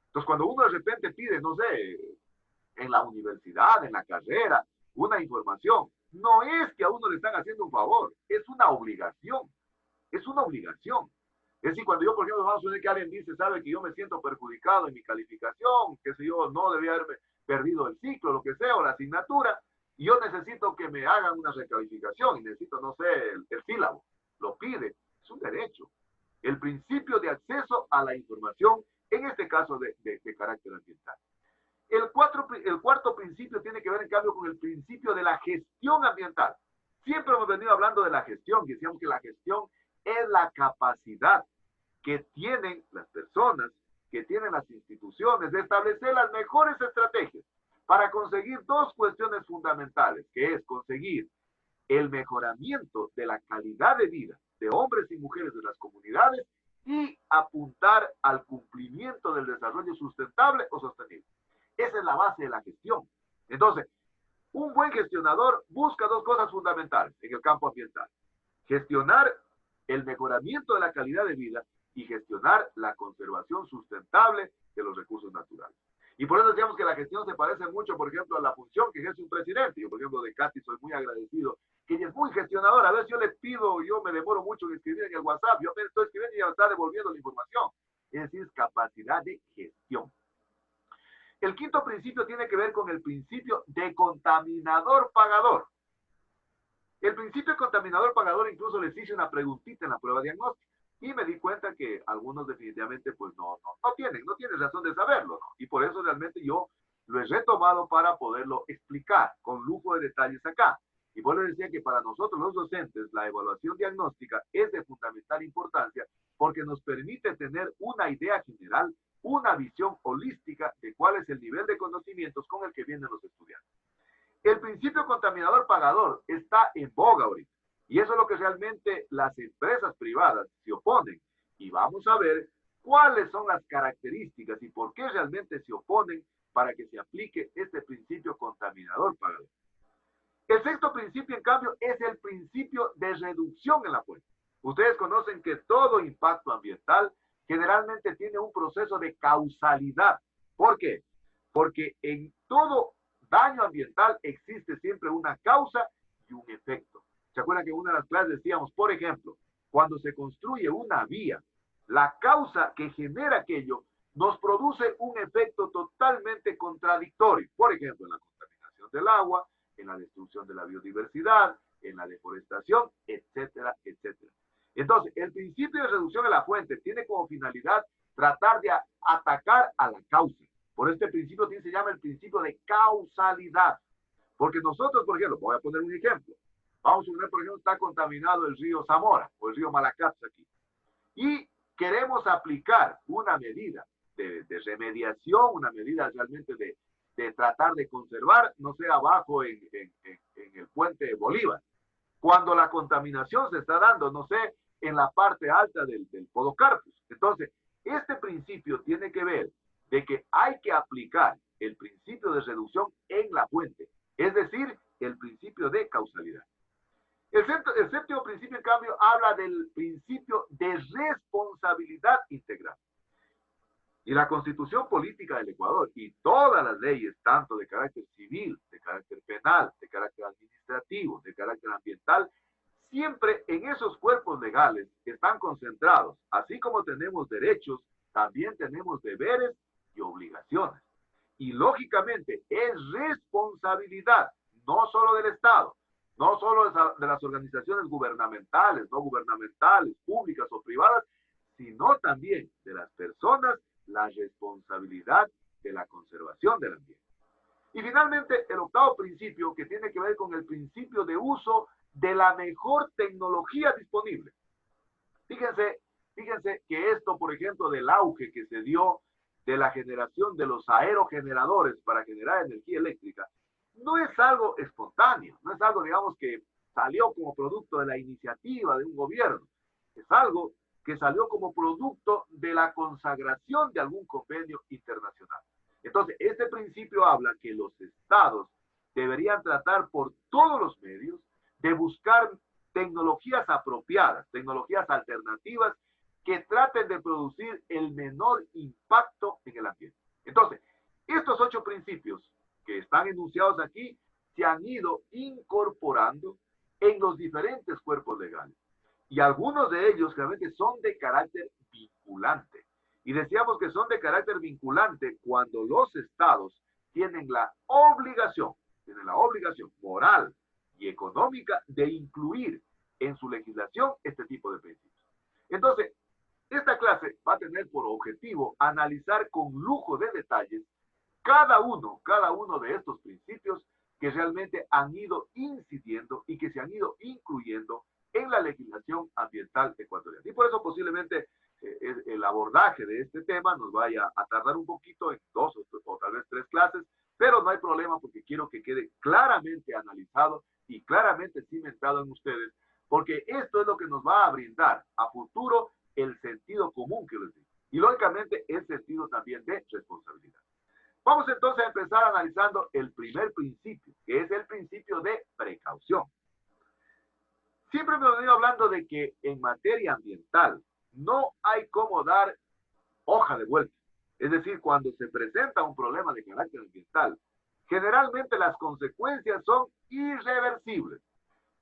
Entonces, cuando uno de repente pide, no sé, en la universidad, en la carrera, una información, no es que a uno le están haciendo un favor, es una obligación. Es una obligación. Es decir, cuando yo, por ejemplo, vamos a suponer que alguien dice, sabe que yo me siento perjudicado en mi calificación, que si yo no debía haberme perdido el ciclo, lo que sea, o la asignatura, y yo necesito que me hagan una recalificación y necesito, no sé, el sílabo, lo pide, es un derecho. El principio de acceso a la información, en este caso de carácter ambiental. El cuarto principio tiene que ver, en cambio, con el principio de la gestión ambiental. Siempre hemos venido hablando de la gestión, y decíamos que la gestión es la capacidad que tienen las personas, que tienen las instituciones, de establecer las mejores estrategias para conseguir 2 cuestiones fundamentales, que es conseguir el mejoramiento de la calidad de vida de hombres y mujeres de las comunidades y apuntar al cumplimiento del desarrollo sustentable o sostenible. Esa es la base de la gestión. Entonces, un buen gestionador busca 2 cosas fundamentales en el campo ambiental. Gestionar el mejoramiento de la calidad de vida y gestionar la conservación sustentable de los recursos naturales. Y por eso decíamos que la gestión se parece mucho, por ejemplo, a la función que ejerce un presidente. Yo, por ejemplo, de Katy soy muy agradecido, que ella es muy gestionadora. A veces yo le pido, yo me demoro mucho en escribir en el WhatsApp, yo me estoy escribiendo y ya me está devolviendo la información. Es decir, es capacidad de gestión. El quinto principio tiene que ver con el principio de contaminador pagador. El principio contaminador-pagador incluso les hice una preguntita en la prueba diagnóstica y me di cuenta que algunos definitivamente pues no tienen razón de saberlo, ¿no? Y por eso realmente yo lo he retomado para poderlo explicar con lujo de detalles acá. Y por eso decía que para nosotros los docentes la evaluación diagnóstica es de fundamental importancia porque nos permite tener una idea general, una visión holística de cuál es el nivel de conocimientos con el que vienen los estudiantes. El principio contaminador-pagador está en boga ahorita. Y eso es lo que realmente las empresas privadas se oponen. Y vamos a ver cuáles son las características y por qué realmente se oponen para que se aplique este principio contaminador-pagador. El sexto principio, en cambio, es el principio de reducción en la fuente. Ustedes conocen que todo impacto ambiental generalmente tiene un proceso de causalidad. ¿Por qué? Porque en todo daño ambiental existe siempre una causa y un efecto. ¿Se acuerdan que en una de las clases decíamos, por ejemplo, cuando se construye una vía, la causa que genera aquello nos produce un efecto totalmente contradictorio? Por ejemplo, en la contaminación del agua, en la destrucción de la biodiversidad, en la deforestación, etcétera, etcétera. Entonces, el principio de reducción de la fuente tiene como finalidad tratar de atacar a la causa. Por este principio se llama el principio de causalidad. Porque nosotros, por ejemplo, voy a poner un ejemplo. Vamos a poner, por ejemplo, está contaminado el río Zamora o el río Malacatz aquí. Y queremos aplicar una medida de remediación, una medida realmente de tratar de conservar, no sé, abajo en el puente de Bolívar. Cuando la contaminación se está dando, no sé, en la parte alta del Podocarpus. Entonces, este principio tiene que ver de que hay que aplicar el principio de reducción en la fuente, es decir, el principio de causalidad. El séptimo principio, en cambio, habla del principio de responsabilidad integral. Y la Constitución Política del Ecuador y todas las leyes, tanto de carácter civil, de carácter penal, de carácter administrativo, de carácter ambiental, siempre en esos cuerpos legales están concentrados. Así como tenemos derechos, también tenemos deberes y obligaciones. Y lógicamente es responsabilidad, no solo del Estado, no solo de las organizaciones gubernamentales, no gubernamentales, públicas o privadas, sino también de las personas, la responsabilidad de la conservación del ambiente. Y finalmente, el octavo principio, que tiene que ver con el principio de uso de la mejor tecnología disponible. Fíjense que esto, por ejemplo, del auge que se dio de la generación de los aerogeneradores para generar energía eléctrica, no es algo espontáneo, no es algo, digamos, que salió como producto de la iniciativa de un gobierno, es algo que salió como producto de la consagración de algún convenio internacional. Entonces, este principio habla que los estados deberían tratar por todos los medios de buscar tecnologías apropiadas, tecnologías alternativas que traten de producir el menor impacto en el ambiente. Entonces, estos 8 principios que están enunciados aquí se han ido incorporando en los diferentes cuerpos legales. Y algunos de ellos realmente son de carácter vinculante. Y decíamos que son de carácter vinculante cuando los estados tienen la obligación moral y económica de incluir en su legislación este tipo de principios. Entonces, esta clase va a tener por objetivo analizar con lujo de detalles cada uno de estos principios que realmente han ido incidiendo y que se han ido incluyendo en la legislación ambiental ecuatoriana. Y por eso posiblemente el abordaje de este tema nos vaya a tardar un poquito en 2 o tal vez 3 clases, pero no hay problema porque quiero que quede claramente analizado y claramente cimentado en ustedes, porque esto es lo que nos va a brindar a futuro el sentido común que les digo. Y lógicamente el sentido también de responsabilidad. Vamos entonces a empezar analizando el primer principio, que es el principio de precaución. Siempre me he venido hablando de que en materia ambiental no hay cómo dar hoja de vuelta. Es decir, cuando se presenta un problema de carácter ambiental, generalmente las consecuencias son irreversibles.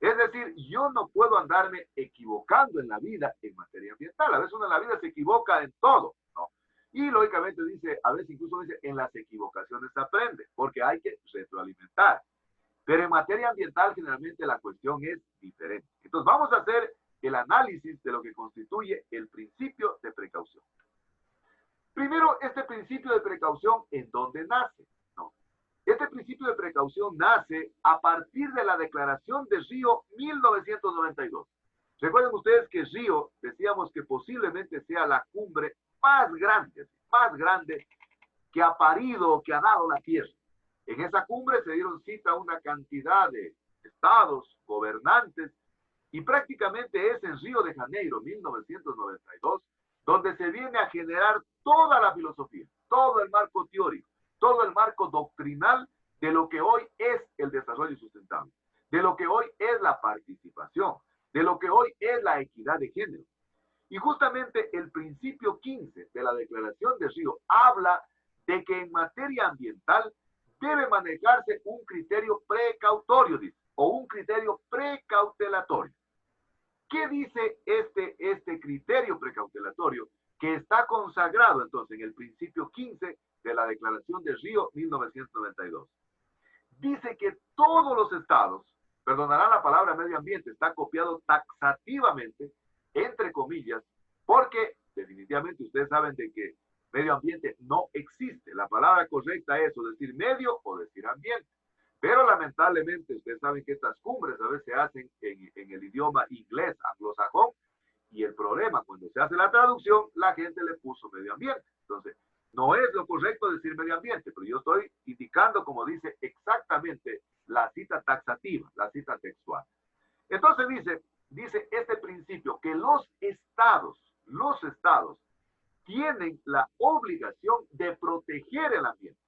Es decir, yo no puedo andarme equivocando en la vida en materia ambiental. A veces uno en la vida se equivoca en todo, ¿no? Y lógicamente dice, a veces incluso dice, en las equivocaciones se aprende, porque hay que retroalimentar. Pero en materia ambiental generalmente la cuestión es diferente. Entonces vamos a hacer el análisis de lo que constituye el principio de precaución. Primero, este principio de precaución, ¿en dónde nace? No. Este principio de precaución nace a partir de la Declaración de Río 1992. Recuerden ustedes que Río, decíamos que posiblemente sea la cumbre más grande que ha parido, que ha dado la Tierra. En esa cumbre se dieron cita a una cantidad de estados, gobernantes, y prácticamente es en Río de Janeiro, 1992, donde se viene a generar toda la filosofía, todo el marco teórico, todo el marco doctrinal de lo que hoy es el desarrollo sustentable, de lo que hoy es la participación, de lo que hoy es la equidad de género. Y justamente el principio 15 de la Declaración de Río habla de que en materia ambiental debe manejarse un criterio precautorio, dice, o un criterio precautelatorio. ¿Qué dice este criterio precautelatorio que está consagrado entonces en el principio 15 de la Declaración de Río 1992? Dice que todos los estados, perdonarán la palabra medio ambiente, está copiado taxativamente, entre comillas, porque definitivamente ustedes saben de que medio ambiente no existe. La palabra correcta es o decir medio o decir ambiente. Pero lamentablemente ustedes saben que estas cumbres a veces se hacen en el idioma inglés anglosajón, y el problema cuando se hace la traducción, la gente le puso medio ambiente. Entonces, no es lo correcto decir medio ambiente, pero yo estoy indicando como dice exactamente la cita taxativa, la cita textual. Entonces dice este principio que los estados tienen la obligación de proteger el ambiente.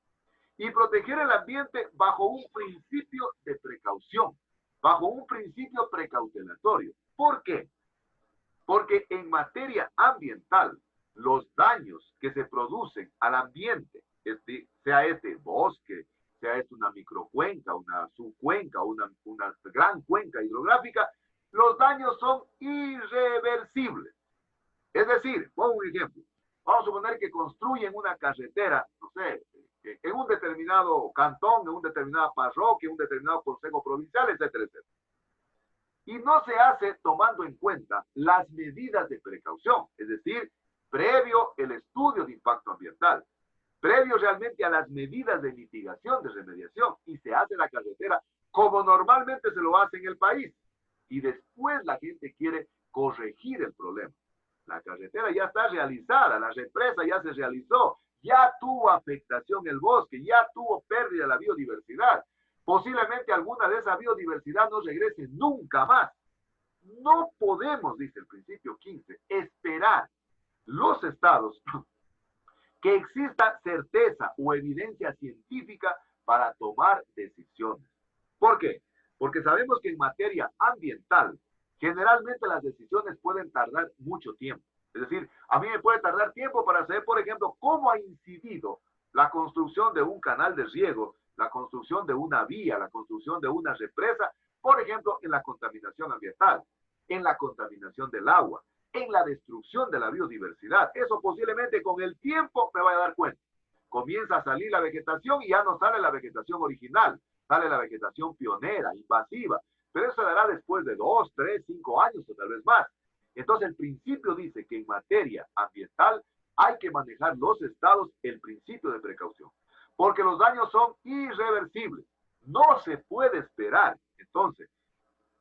Y proteger el ambiente bajo un principio de precaución, bajo un principio precautelatorio. ¿Por qué? Porque en materia ambiental, los daños que se producen al ambiente, sea este bosque, sea este una microcuenca, una subcuenca, una gran cuenca hidrográfica, los daños son irreversibles. Es decir, pongo un ejemplo. Vamos a suponer que construyen una carretera, no sé, en un determinado cantón, en una determinada parroquia, en un determinado consejo provincial, etcétera, etcétera. Y no se hace tomando en cuenta las medidas de precaución, es decir, previo el estudio de impacto ambiental, previo realmente a las medidas de mitigación, de remediación, y se hace la carretera como normalmente se lo hace en el país. Y después la gente quiere corregir el problema. La carretera ya está realizada, la represa ya se realizó, ya tuvo afectación el bosque, ya tuvo pérdida de la biodiversidad. Posiblemente alguna de esa biodiversidad no regrese nunca más. No podemos, dice el principio 15, esperar los estados que exista certeza o evidencia científica para tomar decisiones. ¿Por qué? Porque sabemos que en materia ambiental, generalmente las decisiones pueden tardar mucho tiempo. Es decir, a mí me puede tardar tiempo para saber, por ejemplo, cómo ha incidido la construcción de un canal de riego, la construcción de una vía, la construcción de una represa, por ejemplo, en la contaminación ambiental, en la contaminación del agua, en la destrucción de la biodiversidad. Eso posiblemente con el tiempo me vaya a dar cuenta. Comienza a salir la vegetación y ya no sale la vegetación original, sale la vegetación pionera, invasiva, pero eso se dará después de 2, 3, 5 años o tal vez más. Entonces el principio dice que en materia ambiental hay que manejar los estados el principio de precaución, porque los daños son irreversibles. No se puede esperar, entonces,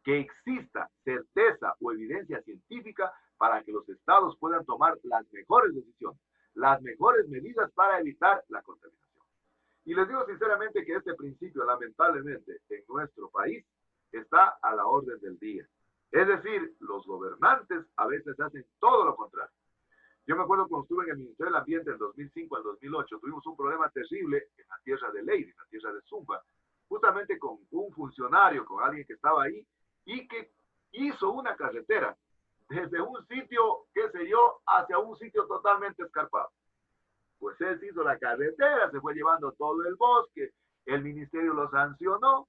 que exista certeza o evidencia científica para que los estados puedan tomar las mejores decisiones, las mejores medidas para evitar la contaminación. Y les digo sinceramente que este principio, lamentablemente, en nuestro país, está a la orden del día. Es decir, los gobernantes a veces hacen todo lo contrario. Yo me acuerdo cuando estuve en el Ministerio del Ambiente en 2005 al 2008, tuvimos un problema terrible en la tierra de Leyre, en la tierra de Zumba, justamente con un funcionario, con alguien que estaba ahí, y que hizo una carretera desde un sitio, qué sé yo, hacia un sitio totalmente escarpado. Pues él hizo la carretera, se fue llevando todo el bosque, el ministerio lo sancionó,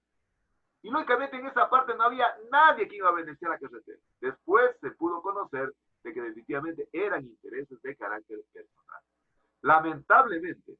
y lógicamente en esa parte no había nadie que iba a beneficiar la carretera. Después se pudo conocer de que definitivamente eran intereses de carácter personal. Lamentablemente,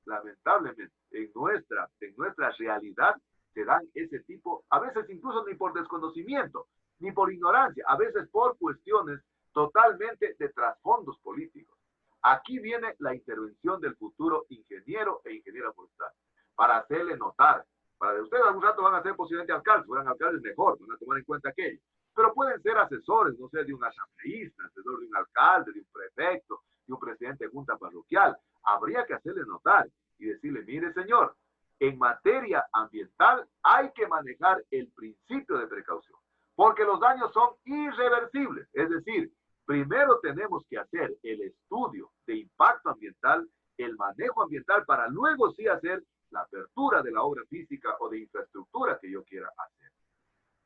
en nuestra realidad, se dan ese tipo, a veces incluso ni por desconocimiento, ni por ignorancia, a veces por cuestiones totalmente de trasfondos políticos. Aquí viene la intervención del futuro ingeniero e ingeniera forestal, para hacerle notar. Para ustedes algún rato van a ser posiblemente alcaldes, fueran alcaldes mejor, van a tomar en cuenta aquello. Pero pueden ser asesores, no sé, de un asambleísta, asesor de un alcalde, de un prefecto, de un presidente de junta parroquial. Habría que hacerle notar y decirle, mire señor, en materia ambiental hay que manejar el principio de precaución, porque los daños son irreversibles. Es decir, primero tenemos que hacer el estudio de impacto ambiental, el manejo ambiental, para luego sí hacer la apertura de la obra física o de infraestructura que yo quiera hacer.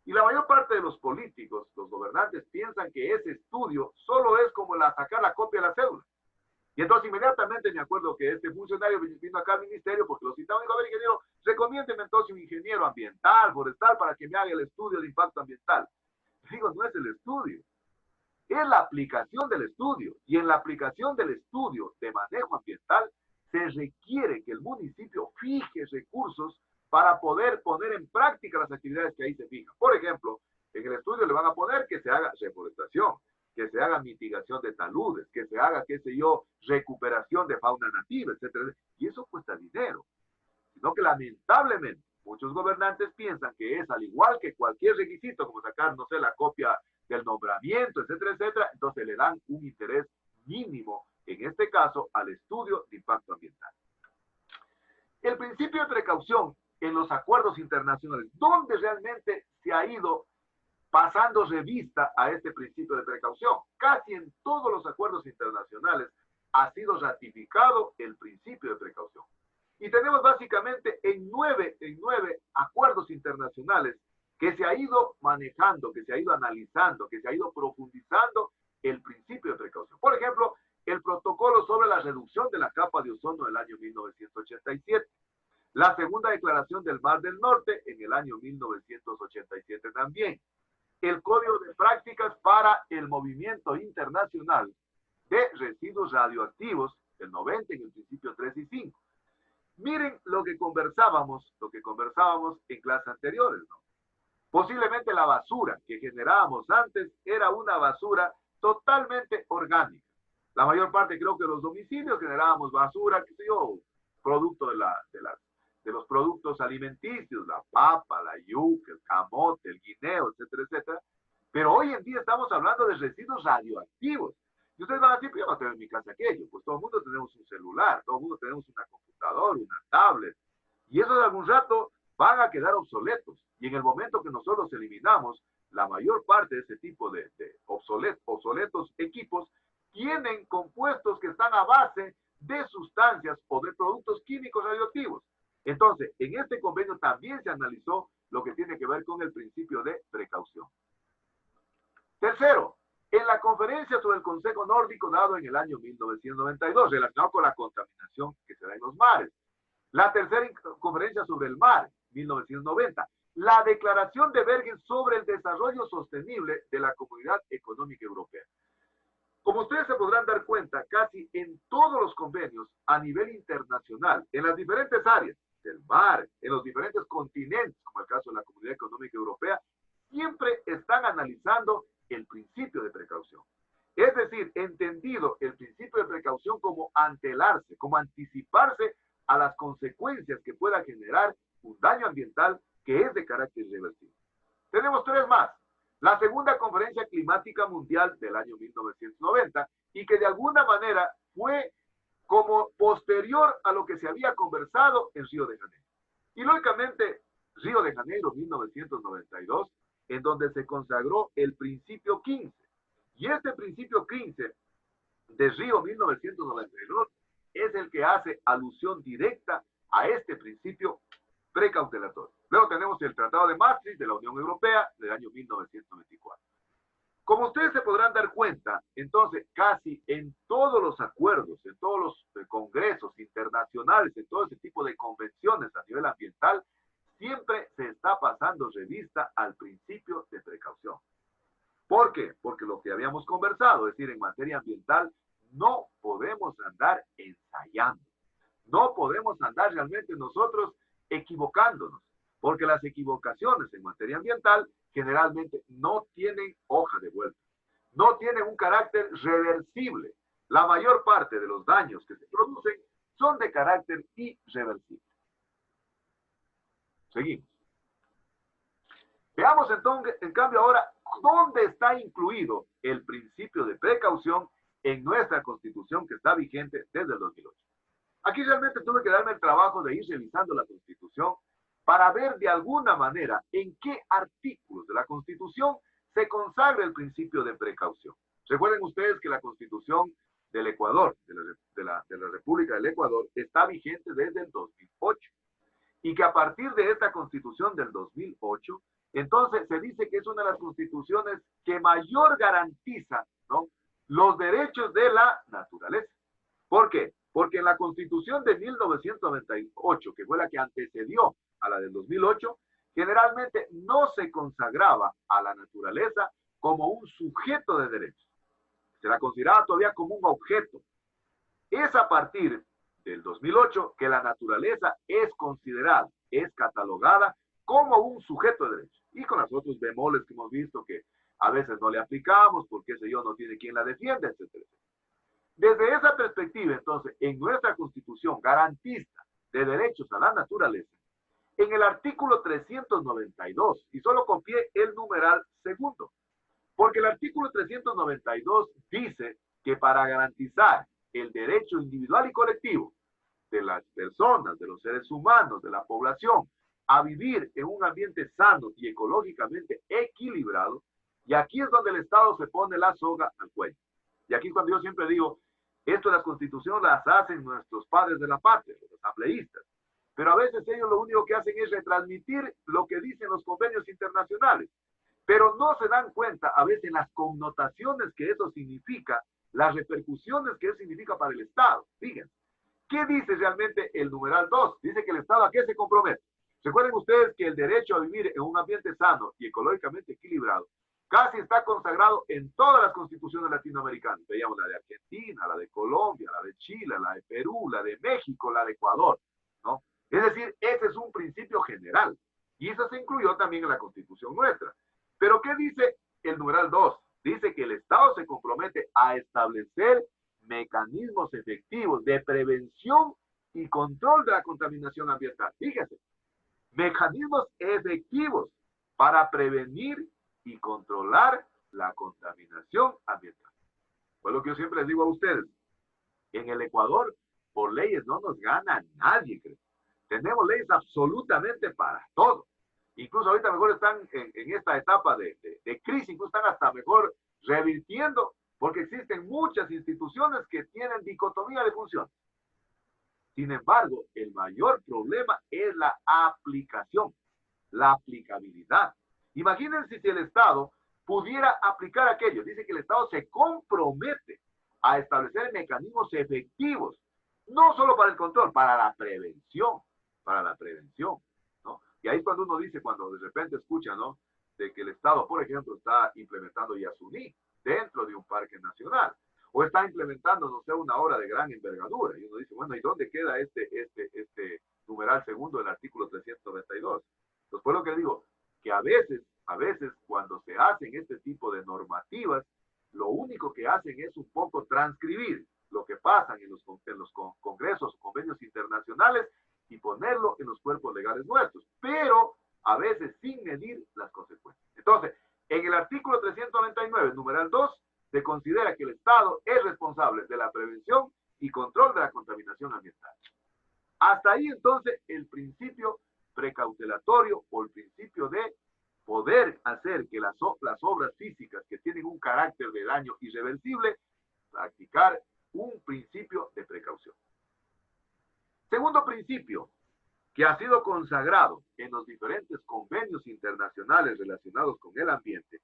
Y la mayor parte de los políticos, los gobernantes, piensan que ese estudio solo es como sacar la copia de la cédula. Y entonces inmediatamente me acuerdo que este funcionario vino acá al ministerio porque lo citaba y dijo, a ver, ingeniero, recomiéndeme entonces un ingeniero ambiental, forestal, para que me haga el estudio de impacto ambiental. Digo, no es el estudio, es la aplicación del estudio. Y en la aplicación del estudio de manejo ambiental se requiere que el municipio fije recursos para poder poner en práctica las actividades que ahí se fijan. Por ejemplo, en el estudio le van a poner que se haga reforestación, que se haga mitigación de taludes, que se haga, qué sé yo, recuperación de fauna nativa, etcétera. Y eso cuesta dinero. Sino que lamentablemente muchos gobernantes piensan que es al igual que cualquier requisito, como sacar, no sé, la copia del nombramiento, etcétera, etcétera. Entonces le dan un interés mínimo, en este caso, al estudio de impacto ambiental. El principio de precaución en los acuerdos internacionales, ¿dónde realmente se ha ido pasando revista a este principio de precaución? Casi en todos los acuerdos internacionales ha sido ratificado el principio de precaución. Y tenemos básicamente en nueve acuerdos internacionales que se ha ido manejando, que se ha ido analizando, que se ha ido profundizando el principio de precaución. Por ejemplo, el protocolo sobre la reducción de la capa de ozono del año 1987. La segunda declaración del Mar del Norte en el año 1987 también. El Código de Prácticas para el Movimiento Internacional de Residuos Radioactivos del 90 en el principio 3 y 5. Miren lo que conversábamos en clases anteriores, ¿no? Posiblemente la basura que generábamos antes era una basura totalmente orgánica. La mayor parte, creo que los domicilios generábamos basura, qué sé yo, producto de los productos alimenticios, la papa, la yuca, el camote, el guineo, etcétera, etcétera. Pero hoy en día estamos hablando de residuos radioactivos. Y ustedes van a decir, yo no tengo en mi casa aquello. Pues todo el mundo tenemos un celular, todo el mundo tenemos una computadora, una tablet. Y eso de algún rato van a quedar obsoletos. Y en el momento que nosotros eliminamos la mayor parte de ese tipo de obsoletos equipos, tienen compuestos que están a base de sustancias o de productos químicos radioactivos. Entonces, en este convenio también se analizó lo que tiene que ver con el principio de precaución. Tercero, en la conferencia sobre el Consejo Nórdico dado en el año 1992, relacionado con la contaminación que se da en los mares. La tercera conferencia sobre el mar, 1990. La Declaración de Bergen sobre el desarrollo sostenible de la Comunidad Económica Europea. Como ustedes se podrán dar cuenta, casi en todos los convenios a nivel internacional, en las diferentes áreas del mar, en los diferentes continentes, como el caso de la Comunidad Económica Europea, siempre están analizando el principio de precaución. Es decir, entendido el principio de precaución como antelarse, como anticiparse a las consecuencias que pueda generar un daño ambiental que es de carácter irreversible. Tenemos tres más. La segunda conferencia climática mundial del año 1990 y que de alguna manera fue como posterior a lo que se había conversado en Río de Janeiro. Y lógicamente, Río de Janeiro 1992, en donde se consagró el principio 15. Y este principio 15 de Río 1992 es el que hace alusión directa a este principio precautelatorio. Luego tenemos el Tratado de Maastricht de la Unión Europea del año 1924. Como ustedes se podrán dar cuenta, entonces casi en todos los acuerdos, en todos los congresos internacionales, en todo ese tipo de convenciones a nivel ambiental, siempre se está pasando revista al principio de precaución. ¿Por qué? Porque lo que habíamos conversado, es decir, en materia ambiental, no podemos andar ensayando. No podemos andar realmente nosotros equivocándonos. porque las equivocaciones en materia ambiental generalmente no tienen hoja de vuelta, no tienen un carácter reversible. La mayor parte de los daños que se producen son de carácter irreversible. Seguimos. Veamos entonces, en cambio ahora, ¿dónde está incluido el principio de precaución en nuestra Constitución que está vigente desde el 2008? Aquí realmente tuve que darme el trabajo de ir revisando la Constitución para ver de alguna manera en qué artículos de la Constitución se consagra el principio de precaución. Recuerden ustedes que la Constitución del Ecuador, de la República del Ecuador, está vigente desde el 2008. Y que a partir de esta Constitución del 2008, entonces se dice que es una de las constituciones que mayor garantiza, ¿no?, los derechos de la naturaleza. ¿Por qué? Porque en la Constitución de 1998, que fue la que antecedió a la del 2008, generalmente no se consagraba a la naturaleza como un sujeto de derechos. Se la consideraba todavía como un objeto. Es a partir del 2008 que la naturaleza es considerada, es catalogada como un sujeto de derechos. Y con los otros bemoles que hemos visto que a veces no le aplicamos, porque ese yo no tiene quien la defienda, etcétera. Desde esa perspectiva, entonces, en nuestra Constitución garantista de derechos a la naturaleza, en el artículo 392, y solo copié el numeral segundo, porque el artículo 392 dice que para garantizar el derecho individual y colectivo de las personas, de los seres humanos, de la población, a vivir en un ambiente sano y ecológicamente equilibrado, y aquí es donde el Estado se pone la soga al cuello. Y aquí cuando yo siempre digo, esto de las constituciones las hacen nuestros padres de la patria, los asambleístas, pero a veces ellos lo único que hacen es retransmitir lo que dicen los convenios internacionales, pero no se dan cuenta a veces las connotaciones que eso significa, las repercusiones que eso significa para el Estado. Fíjense, ¿qué dice realmente el numeral 2? Dice que el Estado ¿a qué se compromete? Recuerden ustedes que el derecho a vivir en un ambiente sano y ecológicamente equilibrado casi está consagrado en todas las constituciones latinoamericanas. Veíamos la de Argentina, la de Colombia, la de Chile, la de Perú, la de México, la de Ecuador, ¿no? Es decir, ese es un principio general. Y eso se incluyó también en la Constitución nuestra. Pero ¿qué dice el numeral 2? Dice que el Estado se compromete a establecer mecanismos efectivos de prevención y control de la contaminación ambiental. Fíjense, mecanismos efectivos para prevenir y controlar la contaminación ambiental. Pues lo que yo siempre les digo a ustedes, en el Ecuador, por leyes no nos gana nadie, creo. Tenemos leyes absolutamente para todo. Incluso ahorita mejor están en esta etapa de crisis, incluso están hasta mejor revirtiendo, porque existen muchas instituciones que tienen dicotomía de funciones. Sin embargo, el mayor problema es la aplicación, la aplicabilidad. Imagínense si el Estado pudiera aplicar aquello. Dice que el Estado se compromete a establecer mecanismos efectivos, no solo para el control, para la prevención, ¿no? Y ahí es cuando uno dice, cuando de repente escucha, ¿no?, de que el Estado, por ejemplo, está implementando Yasuní dentro de un parque nacional, o está implementando, no sé, una obra de gran envergadura, y uno dice, bueno, ¿y dónde queda este numeral segundo del artículo 392? Entonces, por lo que digo, que a veces, cuando se hacen este tipo de normativas, lo único que hacen es un poco transcribir lo que pasa en los congresos, convenios internacionales, y ponerlo en los cuerpos legales nuestros, pero a veces sin medir las consecuencias. Entonces, en el artículo 399, numeral 2, se considera que el Estado es responsable de la prevención y control de la contaminación ambiental. Hasta ahí, entonces, el principio precautelatorio o el principio de poder hacer que las obras físicas que tienen un carácter de daño irreversible, practicar un principio de precaución. Segundo principio, que ha sido consagrado en los diferentes convenios internacionales relacionados con el ambiente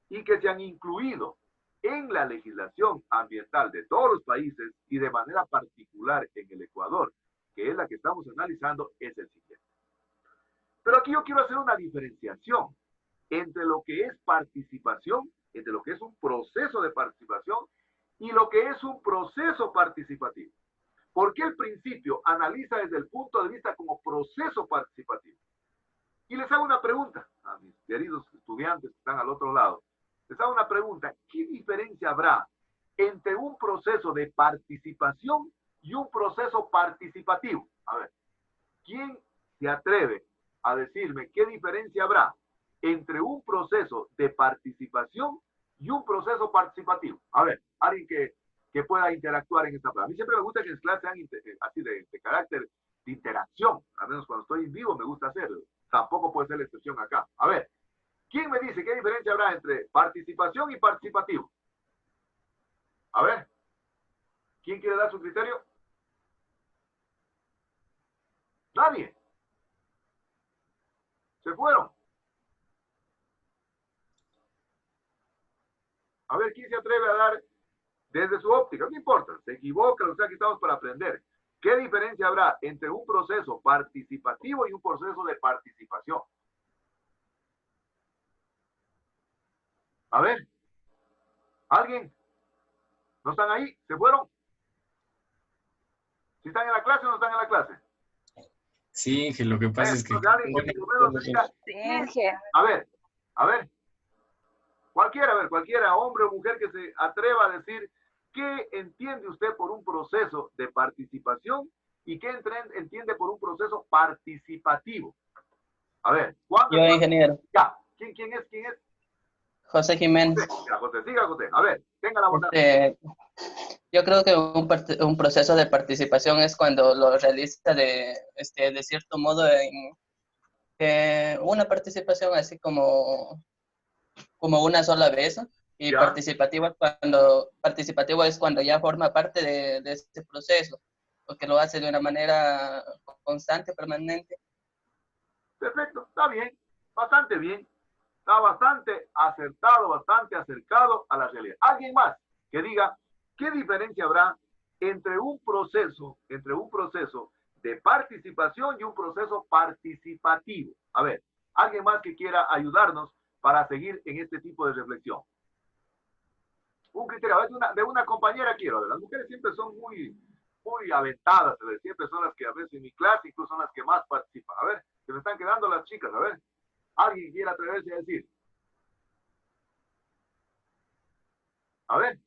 y que se han incluido en la legislación ambiental de todos los países y de manera particular en el Ecuador, que es la que estamos analizando, es el siguiente. Pero aquí yo quiero hacer una diferenciación entre lo que es participación, entre lo que es un proceso de participación y lo que es un proceso participativo. ¿Por qué el principio analiza desde el punto de vista como proceso participativo? Y les hago una pregunta a mis queridos estudiantes que están al otro lado. Les hago una pregunta. ¿Qué diferencia habrá entre un proceso de participación y un proceso participativo? A ver, ¿quién se atreve a decirme qué diferencia habrá entre un proceso de participación y un proceso participativo? A ver, alguien que pueda interactuar en esta clase. A mí siempre me gusta que las clases sean así de carácter de interacción. Al menos cuando estoy en vivo me gusta hacerlo. Tampoco puede ser la excepción acá. A ver, ¿quién me dice qué diferencia habrá entre participación y participativo? A ver, ¿quién quiere dar su criterio? Nadie. Se fueron. A ver, ¿quién se atreve a dar desde su óptica? No importa, se equivoca, o sea, aquí estamos para aprender. ¿Qué diferencia habrá entre un proceso participativo y un proceso de participación? A ver, ¿alguien? ¿No están ahí? ¿Se fueron? ¿Sí están en la clase o no están en la clase? Sí, Inge, lo que pasa es que... A ver. Cualquiera, hombre o mujer que se atreva a decir qué entiende usted por un proceso de participación y qué entiende por un proceso participativo. A ver, ¿cuántos? Yo, ingeniero. Ya, ¿quién es? José Jiménez. José, siga, José. A ver, tenga la bondad. Yo creo que un proceso de participación es cuando lo realiza de cierto modo en una participación así como una sola vez, y participativo es cuando ya forma parte de este proceso, porque lo hace de una manera constante, permanente. Perfecto, está bien, bastante bien. Está bastante acertado, bastante acercado a la realidad. ¿Alguien más que diga qué diferencia habrá entre un proceso de participación y un proceso participativo? A ver, ¿alguien más que quiera ayudarnos para seguir en este tipo de reflexión? Un criterio, a ver, de una compañera quiero. A ver, las mujeres siempre son muy aventadas, a ver, siempre son las que a veces en mi clase incluso son las que más participan. A ver, se me están quedando las chicas, a ver. ¿Alguien quiere atreverse a decir? A ver,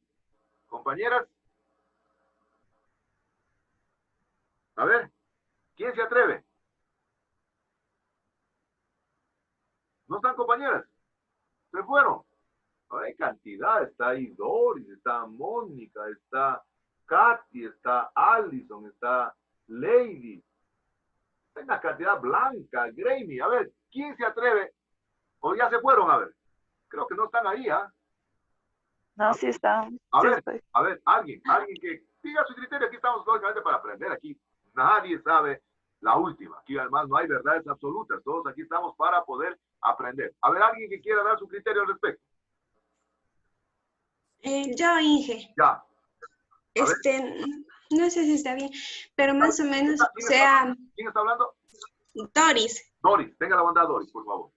compañeras. A ver, ¿quién se atreve? ¿No están compañeras? Se fueron. Ahora hay cantidad. Está ahí Doris, está Mónica, está Katy, está Allison, está Lady. Hay una cantidad blanca, Grammy. A ver, ¿quién se atreve? ¿O ya se fueron? A ver. Creo que no están ahí, ¿ah? No, sí están. A ver, alguien que diga su criterio. Aquí estamos lógicamente para aprender. Aquí nadie sabe la última. Aquí además no hay verdades absolutas. Todos aquí estamos para poder aprender. A ver, alguien que quiera dar su criterio al respecto. Yo, Inge. Ya. No sé si está bien, pero más o menos, ¿Quién está hablando? Doris. Doris, tenga la bondad, Doris, por favor.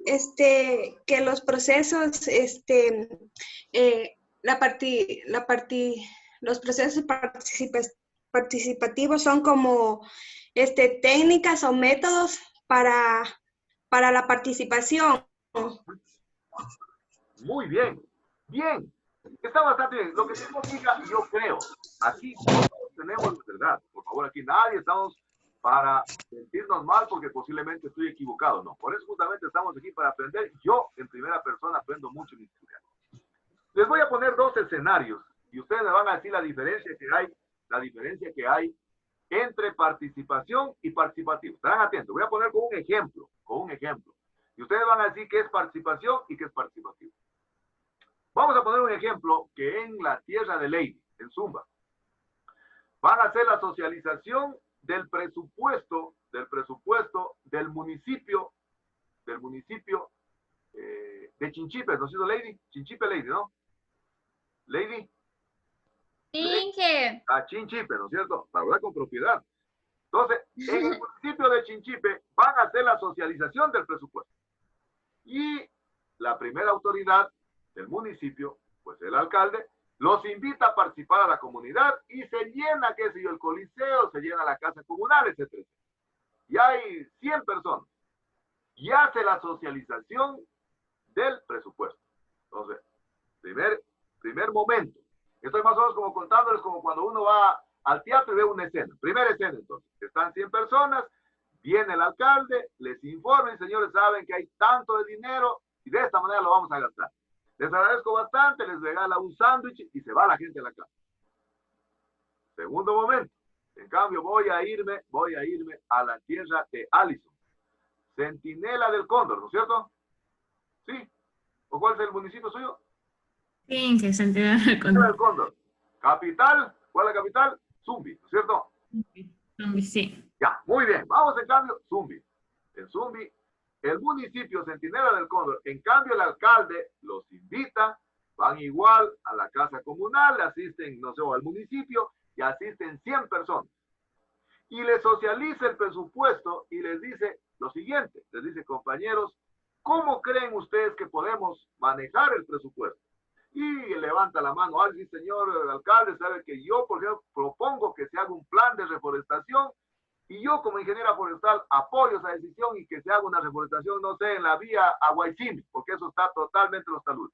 Que los procesos, los procesos participativos son como técnicas o métodos para la participación. Muy bien, bien. Está bastante bien. Lo que significa, yo creo, aquí todos tenemos verdad. Por favor, aquí nadie estamos para sentirnos mal porque posiblemente estoy equivocado. No, por eso justamente estamos aquí para aprender. Yo, en primera persona, aprendo mucho en mi estudio. Les voy a poner dos escenarios y ustedes me van a decir la diferencia que hay entre participación y participativo. Estarán atentos. Voy a poner con un ejemplo. Y ustedes van a decir qué es participación y qué es participativo. Vamos a poner un ejemplo que en la tierra de Lady, en Zumba, van a hacer la socialización del presupuesto del municipio de Chinchipe, ¿no ha sido Lady? Chinchipe, Lady, ¿no? Lady. Chinchipe. A Chinchipe, ¿no es cierto? Para hablar con propiedad. Entonces, en el municipio de Chinchipe van a hacer la socialización del presupuesto. Y la primera autoridad del municipio, pues el alcalde, los invita a participar a la comunidad y se llena, qué sé yo, el coliseo, se llena la casa comunal, etc. Y hay 100 personas. y hace la socialización del presupuesto. Entonces, primer momento. Estoy más o menos como contándoles como cuando uno va al teatro y ve una escena. Primera escena, entonces. Están 100 personas, viene el alcalde, les informa y señores saben que hay tanto de dinero y de esta manera lo vamos a gastar. Les agradezco bastante, les regala un sándwich y se va la gente a la casa. Segundo momento. En cambio, voy a irme a la tierra de Allison. Centinela del Cóndor, ¿no es cierto? ¿Sí? ¿O cuál es el municipio suyo? Sí, que Centinela del Centinela del Cóndor. Cóndor. Capital, ¿cuál es la capital? Zumbi, ¿no es cierto? Zumbi, sí. Ya, muy bien. Vamos en cambio, Zumbi. En Zumbi, el municipio Centinela del Cóndor, en cambio el alcalde los invita, van igual a la casa comunal, asisten, no sé, al municipio, y asisten 100 personas. Y les socializa el presupuesto y les dice lo siguiente, les dice, compañeros, ¿cómo creen ustedes que podemos manejar el presupuesto? Y levanta la mano, sí, señor alcalde, sabe que yo, por ejemplo, propongo que se haga un plan de reforestación y yo como ingeniera forestal apoyo esa decisión y que se haga una reforestación, no sé, en la vía Aguaycini, porque eso está totalmente en los taludes.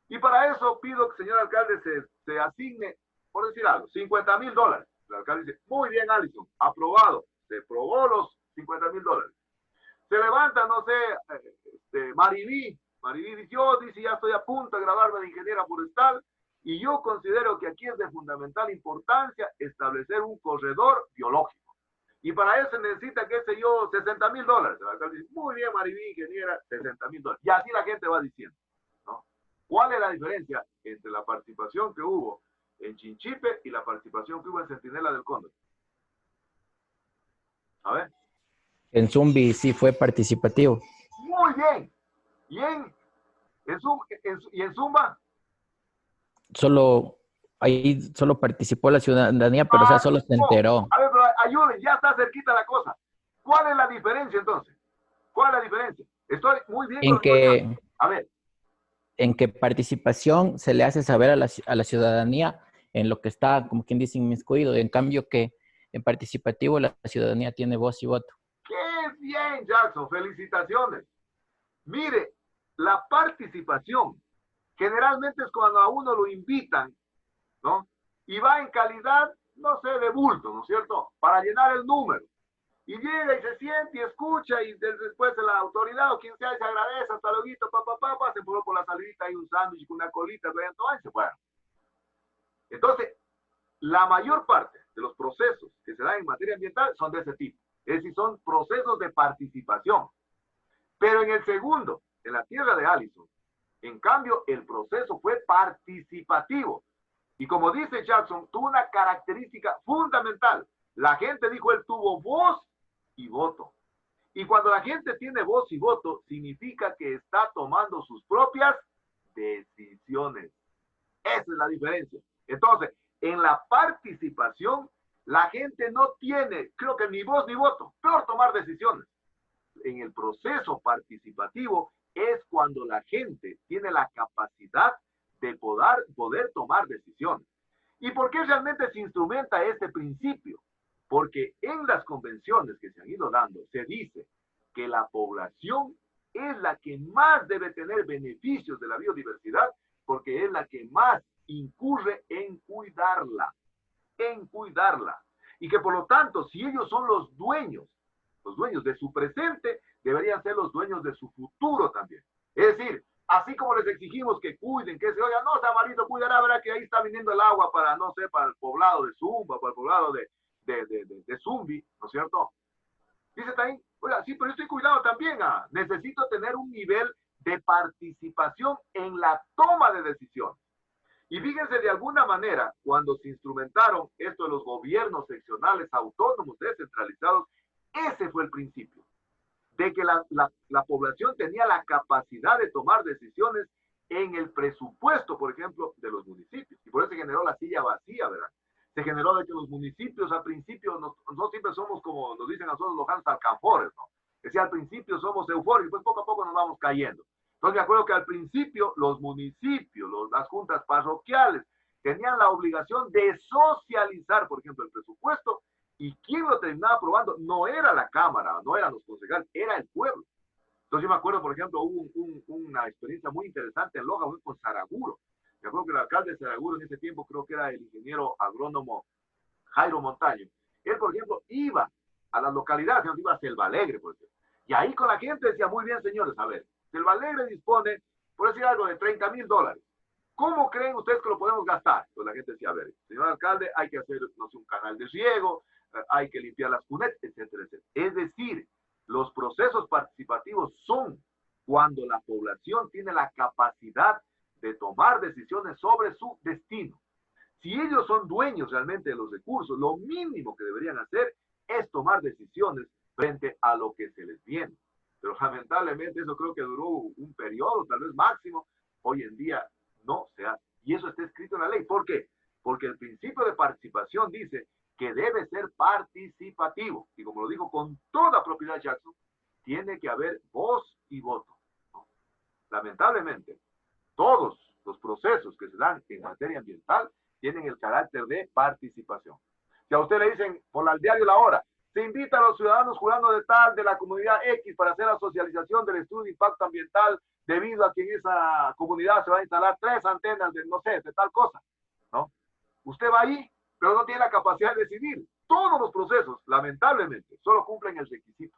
Y para eso pido que el señor alcalde se asigne, por decir algo, $50,000. El alcalde dice, muy bien, Allison, aprobado. Se probó los $50,000. Se levanta, no sé, Mariví dice, yo ya estoy a punto de graduarme de ingeniera forestal y yo considero que aquí es de fundamental importancia establecer un corredor biológico. Y para eso se necesita, qué sé yo, $60,000. El alcalde dice, muy bien, Mariví, ingeniera, $60,000. Y así la gente va diciendo, ¿no? ¿Cuál es la diferencia entre la participación que hubo en Chinchipe y la participación que hubo en Centinela del Cóndor? A ver. En Zumbi sí fue participativo. Muy bien. ¿Y en Zumba? Ahí solo participó la ciudadanía, pero o sea, solo se enteró. A ver, pero ayuden, ya está cerquita la cosa. ¿Cuál es la diferencia entonces? ¿Cuál es la diferencia? Estoy muy bien. A ver. En que participación se le hace saber a la ciudadanía en lo que está, como quien dice, inmiscuido. En cambio que en participativo la ciudadanía tiene voz y voto. ¡Qué bien, Jackson! ¡Felicitaciones! Mire, la participación generalmente es cuando a uno lo invitan, ¿no? Y va en calidad, no sé, de bulto, ¿no es cierto? Para llenar el número. Y llega y se siente y escucha y después de la autoridad o quien sea se agradece, hasta luego, se fue por la salidita, hay un sándwich con una colita, y se fueron. Entonces, la mayor parte de los procesos que se dan en materia ambiental son de ese tipo. Es decir, son procesos de participación. Pero en el segundo, en la tierra de Allison, en cambio, el proceso fue participativo. Y como dice Jackson, tuvo una característica fundamental. La gente dijo, él tuvo voz y voto. Y cuando la gente tiene voz y voto, significa que está tomando sus propias decisiones. Esa es la diferencia. Entonces, en la participación, la gente no tiene, creo que ni voz ni voto, peor tomar decisiones. En el proceso participativo es cuando la gente tiene la capacidad de poder tomar decisiones. ¿Y por qué realmente se instrumenta este principio? Porque en las convenciones que se han ido dando, se dice que la población es la que más debe tener beneficios de la biodiversidad, porque es la que más incurre en cuidarla. Y que por lo tanto, si ellos son los dueños de su presente, deberían ser los dueños de su futuro también. Es decir, así como les exigimos que cuiden, que se oiga, no, Samarito, cuidará, verá que ahí está viniendo el agua para, no sé, para el poblado de Zumba, para el poblado de Zumbi, ¿no es cierto? Dice también, oiga, sí, pero yo estoy cuidado también, necesito tener un nivel de participación en la toma de decisiones. Y fíjense, de alguna manera, cuando se instrumentaron esto de los gobiernos seccionales autónomos descentralizados, ese fue el principio, de que la población tenía la capacidad de tomar decisiones en el presupuesto, por ejemplo, de los municipios. Y por eso se generó la silla vacía, ¿verdad? Se generó de que los municipios al principio no siempre somos como nos dicen a nosotros los alcanfores, ¿no? Es decir, al principio somos eufóricos, pues poco a poco nos vamos cayendo. Entonces me acuerdo que al principio los municipios, las juntas parroquiales, tenían la obligación de socializar, por ejemplo, el presupuesto, y quien lo terminaba aprobando no era la Cámara, no eran los concejales, era el pueblo. Entonces yo me acuerdo, por ejemplo, hubo una experiencia muy interesante en Loja, con Saraguro. Me acuerdo que el alcalde de Saraguro en ese tiempo creo que era el ingeniero agrónomo Jairo Montaño. Él, por ejemplo, iba a las localidades, iba a Selva Alegre, por ejemplo. Y ahí con la gente decía, muy bien, señores, a ver, Selva Alegre dispone, por decir algo, de $30,000. ¿Cómo creen ustedes que lo podemos gastar? Pues la gente decía, a ver, señor alcalde, hay que hacer, no sé, un canal de riego, hay que limpiar las cunetas, etcétera, etcétera. Es decir, los procesos participativos son cuando la población tiene la capacidad de tomar decisiones sobre su destino. Si ellos son dueños realmente de los recursos, lo mínimo que deberían hacer es tomar decisiones frente a lo que se les viene. Pero lamentablemente eso creo que duró un periodo, tal vez máximo. Hoy en día no se hace. Y eso está escrito en la ley. ¿Por qué? Porque el principio de participación dice que debe ser participativo. Y como lo dijo con toda propiedad Jackson, tiene que haber voz y voto, ¿no? Lamentablemente, todos los procesos que se dan en materia ambiental tienen el carácter de participación. Si a usted le dicen por el diario La Hora, se invita a los ciudadanos jurando de tal de la comunidad X para hacer la socialización del estudio de impacto ambiental debido a que en esa comunidad se va a instalar 3 antenas de, no sé, de tal cosa, ¿no? Usted va ahí, pero no tiene la capacidad de decidir. Todos los procesos, lamentablemente, solo cumplen el requisito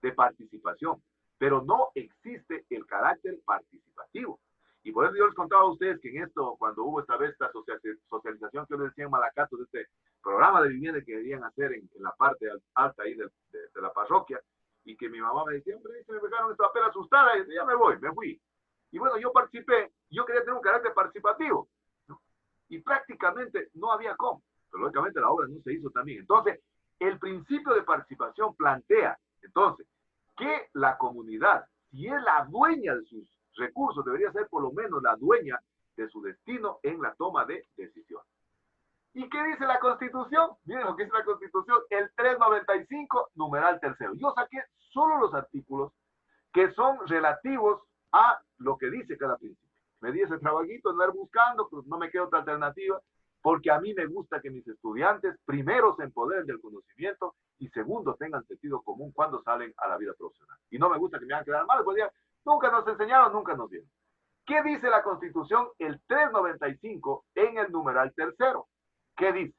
de participación, pero no existe el carácter participativo. Y por eso yo les contaba a ustedes que en esto, cuando hubo esta vez esta socialización que yo les decía en Malacato, de este programa de vivienda que querían hacer en la parte alta ahí de la parroquia, y que mi mamá me decía, hombre, se me dejaron esta papel asustada, y ya me voy, me fui. Y bueno, yo participé, yo quería tener un carácter participativo, ¿no? Y prácticamente no había cómo, pero lógicamente la obra no se hizo también. Entonces, el principio de participación plantea, entonces, que la comunidad, si es la dueña de sus recursos, debería ser por lo menos la dueña de su destino en la toma de decisiones. ¿Y qué dice la Constitución? Miren lo que dice la Constitución, el 395, numeral tercero. Yo saqué solo los artículos que son relativos a lo que dice cada principio. Me di ese trabajito, andar buscando, pues no me queda otra alternativa, porque a mí me gusta que mis estudiantes, primero, se empoderen del conocimiento y segundo, tengan sentido común cuando salen a la vida profesional. Y no me gusta que me hagan quedar mal, pues ya, nunca nos enseñaron, nunca nos dieron. ¿Qué dice la Constitución? El 395 en el numeral tercero. ¿Qué dice?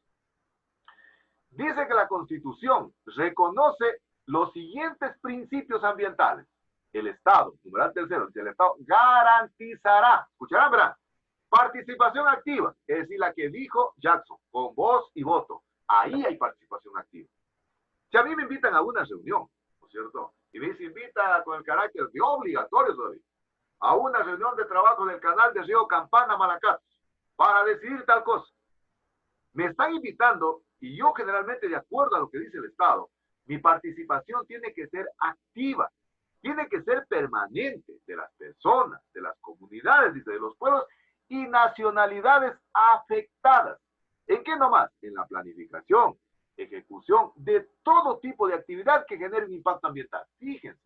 Dice que la Constitución reconoce los siguientes principios ambientales. El Estado, numeral tercero, dice el Estado garantizará, escucharán, verán, participación activa, es decir, la que dijo Jackson, con voz y voto. Ahí hay participación activa. Si a mí me invitan a una reunión, ¿no es cierto? Y me invita con el carácter de obligatorio todavía, a una reunión de trabajo del canal de Río Campana, Malacatos, para decidir tal cosa. Me están invitando y yo generalmente, de acuerdo a lo que dice el Estado, mi participación tiene que ser activa, tiene que ser permanente de las personas, de las comunidades, dice, de los pueblos y nacionalidades afectadas. ¿En qué nomás? En la planificación, ejecución de todo tipo de actividad que genere un impacto ambiental. Fíjense.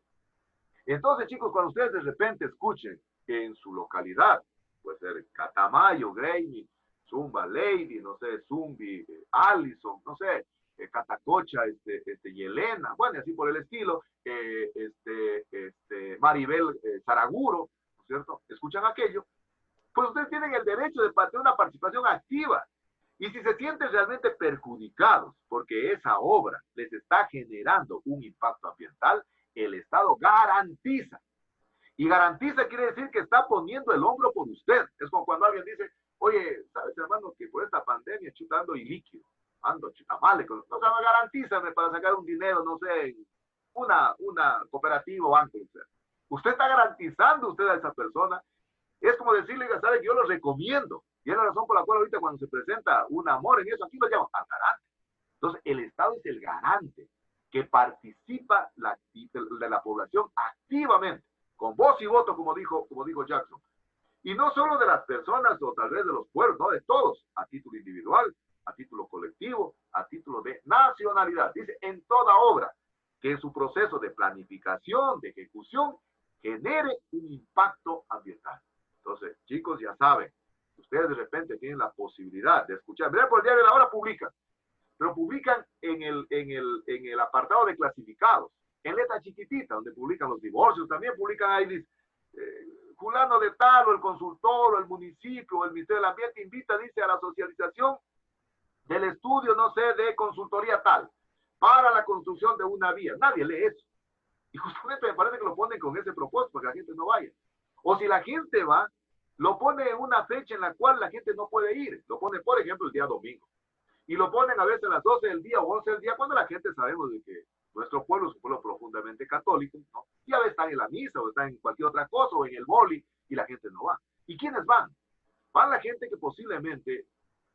Entonces, chicos, cuando ustedes de repente escuchen que en su localidad, puede ser Catamayo, Greymi, Zumba Lady, no sé, Zumbi, Allison, no sé, Catacocha, Yelena, bueno, y así por el estilo, Maribel Saraguro, ¿no es cierto? Escuchan aquello, pues ustedes tienen el derecho de tener una participación activa. Y si se sienten realmente perjudicados porque esa obra les está generando un impacto ambiental, el Estado garantiza. Y garantiza quiere decir que está poniendo el hombro por usted. Es como cuando alguien dice, oye, ¿sabes, hermano, que por esta pandemia chutando y líquido? Ando chutamale. O sea, garantízame para sacar un dinero, no sé, una cooperativa o banco. O sea, usted está garantizando usted a esa persona. Es como decirle, ¿sabe? Que yo lo recomiendo. Y es la razón por la cual ahorita cuando se presenta un amor en eso, aquí lo llaman al garante. Entonces, el Estado es el garante que participa de la población activamente, con voz y voto, como dijo Jackson. Y no solo de las personas o tal vez de los pueblos, no, de todos, a título individual, a título colectivo, a título de nacionalidad. Dice, en toda obra que en su proceso de planificación, de ejecución, genere un impacto ambiental. Entonces, chicos, ya saben, ustedes de repente tienen la posibilidad de escuchar. Miren, por el diario de La Hora publican, pero publican en el apartado de clasificados. en letra chiquitita, donde publican los divorcios, también publican ahí, dice, fulano de tal, o el consultor, o el municipio, o el Ministerio del Ambiente invita, dice, a la socialización del estudio, no sé, de consultoría tal, para la construcción de una vía. Nadie lee eso. Y justamente me parece que lo ponen con ese propósito, para que la gente no vaya. O si la gente va, lo pone en una fecha en la cual la gente no puede ir. Lo pone, por ejemplo, el día domingo. Y lo ponen a veces a las 12 del día o 11 del día, cuando la gente sabemos de que nuestro pueblo es un pueblo profundamente católico, ¿no? Y a veces están en la misa o están en cualquier otra cosa o en el boli y la gente no va. ¿Y quiénes van? Van la gente que posiblemente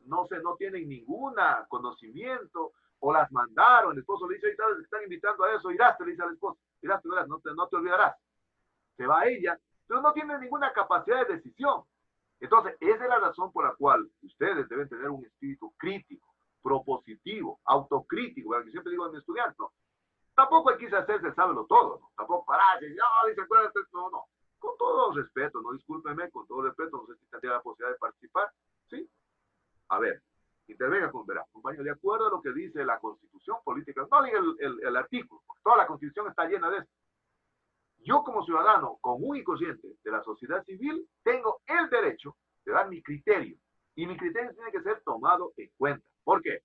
no tienen ningún conocimiento o las mandaron. El esposo le dice, ahorita te están invitando a eso, irás, te le dice al esposo, irás, te verás, no te olvidarás. Se va ella, pero no tiene ninguna capacidad de decisión. Entonces, esa es la razón por la cual ustedes deben tener un espíritu crítico, propositivo, autocrítico, que siempre digo a mis estudiantes, ¿no? Tampoco hay que hacerse sábelo todo, ¿no? Tampoco pararse, no, dice, acuérdate, no. Con todo respeto, no, discúlpeme, con todo respeto, no sé si tendría la posibilidad de participar, ¿sí? A ver, intervenga con verá, compañero, de acuerdo a lo que dice la Constitución Política, no diga el artículo, porque toda la Constitución está llena de esto. Yo como ciudadano común y consciente de la sociedad civil tengo el derecho de dar mi criterio, y mi criterio tiene que ser tomado en cuenta. ¿Por qué?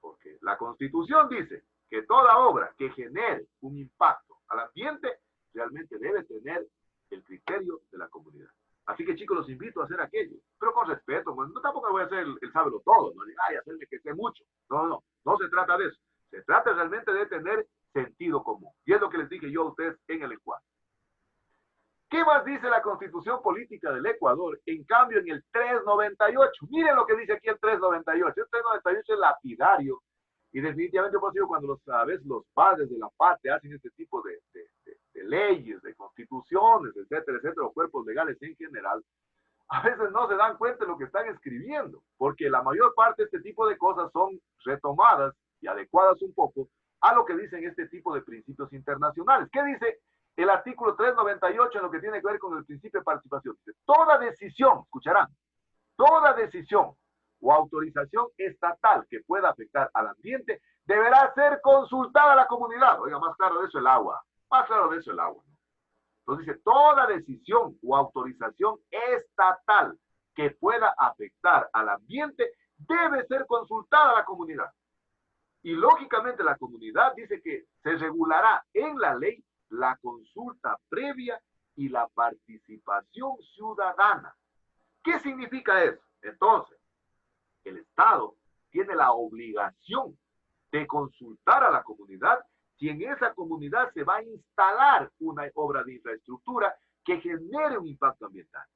Porque la Constitución dice que toda obra que genere un impacto al ambiente realmente debe tener el criterio de la comunidad. Así que, chicos, los invito a hacer aquello, pero con respeto. Pues, no, tampoco voy a hacer el sábelo todo, no diga, ay, hacerme que sé mucho. No se trata de eso. Se trata realmente de tener sentido común. Y es lo que les dije yo a ustedes en el Ecuador. ¿Qué más dice la Constitución Política del Ecuador? En cambio, en el 398, miren lo que dice aquí el 398. El 398 es lapidario. Y definitivamente, por eso, cuando a veces los padres de la patria hacen este tipo de leyes, de constituciones, etcétera, etcétera, o cuerpos legales en general, a veces no se dan cuenta de lo que están escribiendo, porque la mayor parte de este tipo de cosas son retomadas y adecuadas un poco a lo que dicen este tipo de principios internacionales. ¿Qué dice el artículo 398 en lo que tiene que ver con el principio de participación? Dice, toda decisión, escucharán, toda decisión o autorización estatal que pueda afectar al ambiente deberá ser consultada a la comunidad. Oiga, más claro de eso el agua. Más claro de eso el agua, ¿no? Entonces dice, toda decisión o autorización estatal que pueda afectar al ambiente debe ser consultada a la comunidad. Y lógicamente la comunidad dice que se regulará en la ley la consulta previa y la participación ciudadana. ¿Qué significa eso? Entonces, el Estado tiene la obligación de consultar a la comunidad si en esa comunidad se va a instalar una obra de infraestructura que genere un impacto ambiental.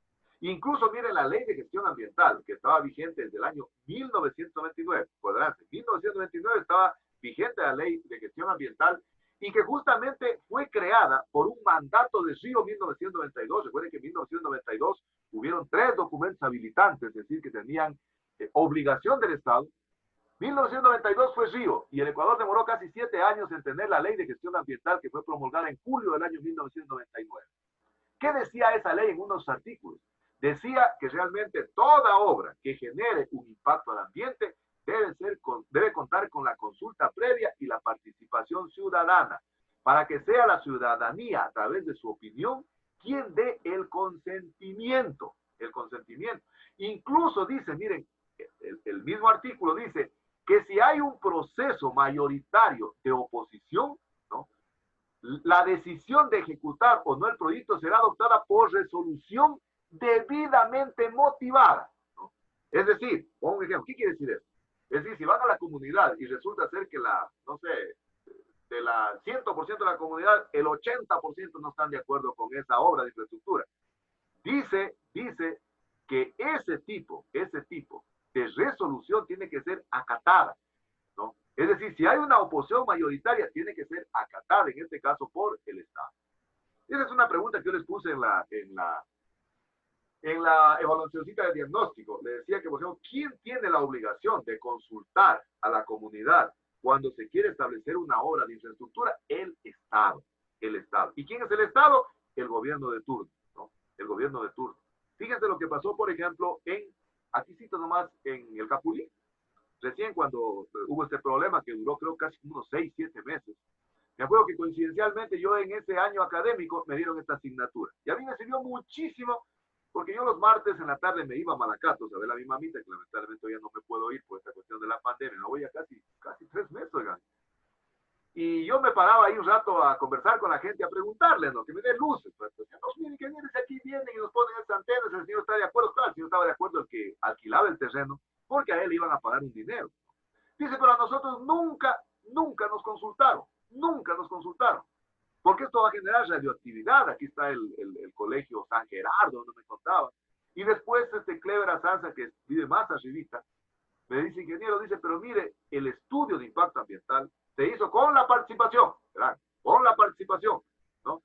Incluso miren la ley de gestión ambiental que estaba vigente desde el año 1999. Podrán, en 1999 estaba vigente la ley de gestión ambiental y que justamente fue creada por un mandato de Río 1992. Recuerden que en 1992 hubieron 3 documentos habilitantes, es decir, que tenían obligación del Estado. 1992 fue Río y el Ecuador demoró casi 7 años en tener la ley de gestión ambiental que fue promulgada en julio del año 1999. ¿Qué decía esa ley en unos artículos? Decía que realmente toda obra que genere un impacto al ambiente debe contar con la consulta previa y la participación ciudadana, para que sea la ciudadanía, a través de su opinión, quien dé el consentimiento. El consentimiento. Incluso dice, miren, el mismo artículo dice que si hay un proceso mayoritario de oposición, ¿no?, la decisión de ejecutar o no el proyecto será adoptada por resolución debidamente motivada, ¿no? Es decir, pongo un ejemplo, ¿qué quiere decir eso? Es decir, si van a la comunidad y resulta ser que de la 100% de la comunidad, el 80% no están de acuerdo con esa obra de infraestructura. Dice que ese tipo de resolución tiene que ser acatada, ¿no? Es decir, si hay una oposición mayoritaria, tiene que ser acatada, en este caso por el Estado. Esa es una pregunta que yo les puse en la evaluacióncita de diagnóstico. Le decía que, por ejemplo, ¿quién tiene la obligación de consultar a la comunidad cuando se quiere establecer una obra de infraestructura? El Estado. El Estado. ¿Y quién es el Estado? El gobierno de turno, ¿no? El gobierno de turno. Fíjense lo que pasó, por ejemplo, aquí cito nomás, en el Capulí. Recién cuando hubo este problema que duró creo casi unos 6, 7 meses, Me acuerdo que coincidencialmente yo en ese año académico me dieron esta asignatura. Y a mí me sirvió muchísimo porque yo los martes en la tarde me iba a Malacatos a ver a mi mamita, que lamentablemente ya no me puedo ir por esta cuestión de la pandemia. Me voy a casi 3 meses, oigan. Y yo me paraba ahí un rato a conversar con la gente, a preguntarle, ¿no? Que me den luces. Pues, miren, ingenieros aquí vienen y nos ponen esas antenas, el señor está de acuerdo. Claro, el señor estaba de acuerdo el que alquilaba el terreno, porque a él le iban a pagar un dinero. Dice, pero a nosotros nunca nos consultaron, nunca nos consultaron. Porque esto va a generar radioactividad. Aquí está el colegio San Gerardo, donde me contaba. Y después Clever Azanza, que vive más arribita, me dice, ingeniero, dice, pero mire, el estudio de impacto ambiental se hizo con la participación, ¿verdad? Con la participación, ¿no?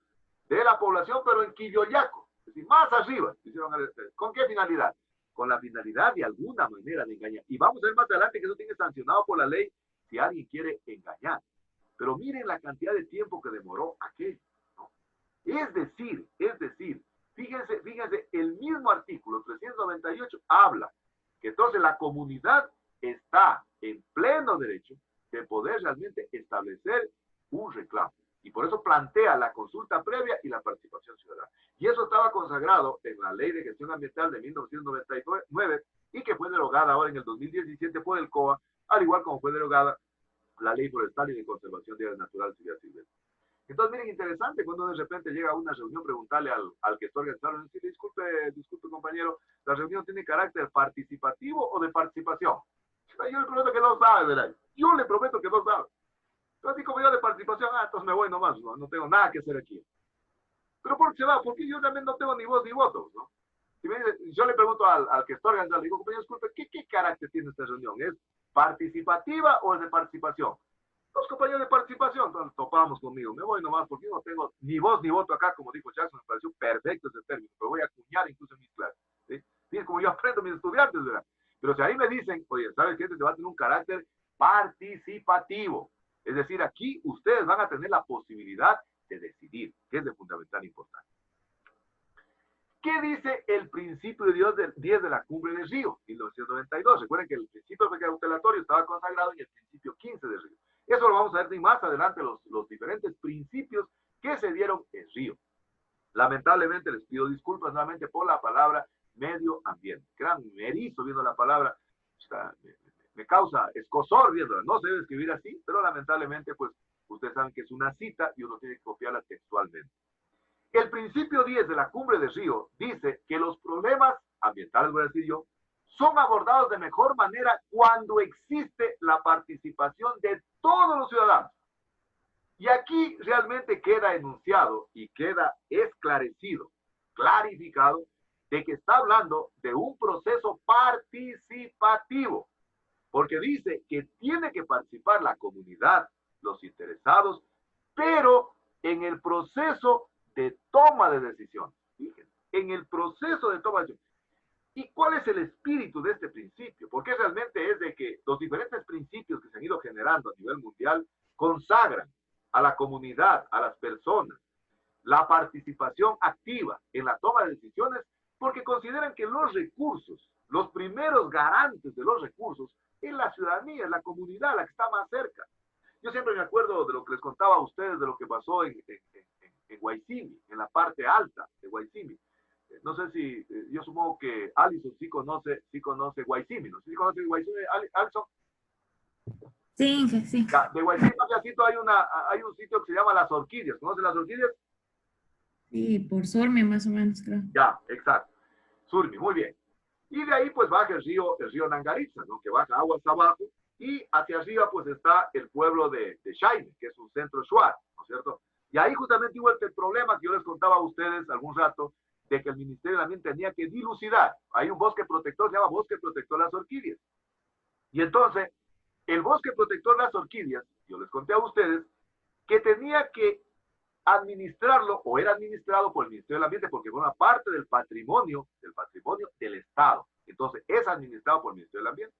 De la población, pero en Quilloyaco, es decir, más arriba. ¿Con qué finalidad? Con la finalidad de alguna manera de engañar. Y vamos a ver más adelante que eso tiene sancionado por la ley si alguien quiere engañar. Pero miren la cantidad de tiempo que demoró aquello, ¿no? Es decir, fíjense, el mismo artículo 398 habla que entonces la comunidad está en pleno derecho de poder realmente establecer un reclamo. Y por eso plantea la consulta previa y la participación ciudadana. Y eso estaba consagrado en la Ley de Gestión Ambiental de 1999 y que fue derogada ahora en el 2017 por el COA, al igual como fue derogada la Ley Forestal y de Conservación de Áreas Naturales y Vida Silvestre. Entonces, miren, interesante cuando de repente llega a una reunión, preguntarle al que está organizando, decirle, disculpe compañero, ¿la reunión tiene carácter participativo o de participación? Yo le prometo que no sabe, ¿verdad? Yo le prometo que no sabe. Entonces, así como yo de participación, entonces me voy nomás, no tengo nada que hacer aquí. Pero ¿por qué se va? Porque yo también no tengo ni voz ni voto, ¿no? Si me dice, yo le pregunto al que está organizando, le digo, compañero, disculpe, ¿qué carácter tiene esta reunión? ¿Es participativa o es de participación? Los compañeros de participación, entonces topamos conmigo, me voy nomás porque yo no tengo ni voz ni voto acá, como dijo Jackson, me pareció perfecto ese término, pero voy a acuñar incluso en mis clases, ¿sí? Y es como yo aprendo a mis estudiantes, ¿verdad? Pero si ahí me dicen, oye, ¿sabes qué? Este va a tener un carácter participativo, es decir, aquí ustedes van a tener la posibilidad de decidir, que es de fundamental importancia. ¿Qué dice el principio de Dios del 10 de la Cumbre de Río, 1992? Recuerden que el principio precautelatorio estaba consagrado en el principio 15 de Río. Eso lo vamos a ver más adelante, los diferentes principios que se dieron en Río. Lamentablemente les pido disculpas nuevamente por la palabra medio ambiente. Crean, me erizo viendo la palabra, me causa escozor viéndola. No se debe escribir así, pero lamentablemente pues ustedes saben que es una cita y uno tiene que copiarla textualmente. El principio 10 de la Cumbre de Río dice que los problemas ambientales, voy a decir yo, son abordados de mejor manera cuando existe la participación de todos los ciudadanos. Y aquí realmente queda enunciado y queda esclarecido, clarificado, de que está hablando de un proceso participativo, porque dice que tiene que participar la comunidad, los interesados, pero en el proceso de toma de decisiones. Fíjense, en el proceso de toma de decisiones. ¿Y cuál es el espíritu de este principio? Porque realmente es de que los diferentes principios que se han ido generando a nivel mundial consagran a la comunidad, a las personas, la participación activa en la toma de decisiones, porque consideran que los recursos, los primeros garantes de los recursos, es la ciudadanía, es la comunidad, la que está más cerca. Yo siempre me acuerdo de lo que les contaba a ustedes de lo que pasó en Guaycimi, en la parte alta de Guaycimi. No sé si, yo supongo que Alison sí conoce Guaycimi, ¿no? ¿Sí conoce Guaycimi, Alison? Sí, sí. Ya, de Guaycimi hay un sitio que se llama Las Orquídeas. ¿Conoce Las Orquídeas? Sí, por Surmi más o menos, creo. Ya, exacto. Surmi, muy bien. Y de ahí pues baja el río Nangaritza, ¿no? Que baja aguas abajo, y hacia arriba pues está el pueblo de Shaime, que es un centro shuar, ¿no es cierto? Y ahí justamente hubo el problema que yo les contaba a ustedes algún rato, de que el Ministerio del Ambiente tenía que dilucidar. Hay un bosque protector, se llama Bosque Protector Las Orquídeas. Y entonces, el Bosque Protector Las Orquídeas, yo les conté a ustedes, que tenía que administrarlo, o era administrado por el Ministerio del Ambiente, porque forma parte del patrimonio del Estado. Entonces, es administrado por el Ministerio del Ambiente.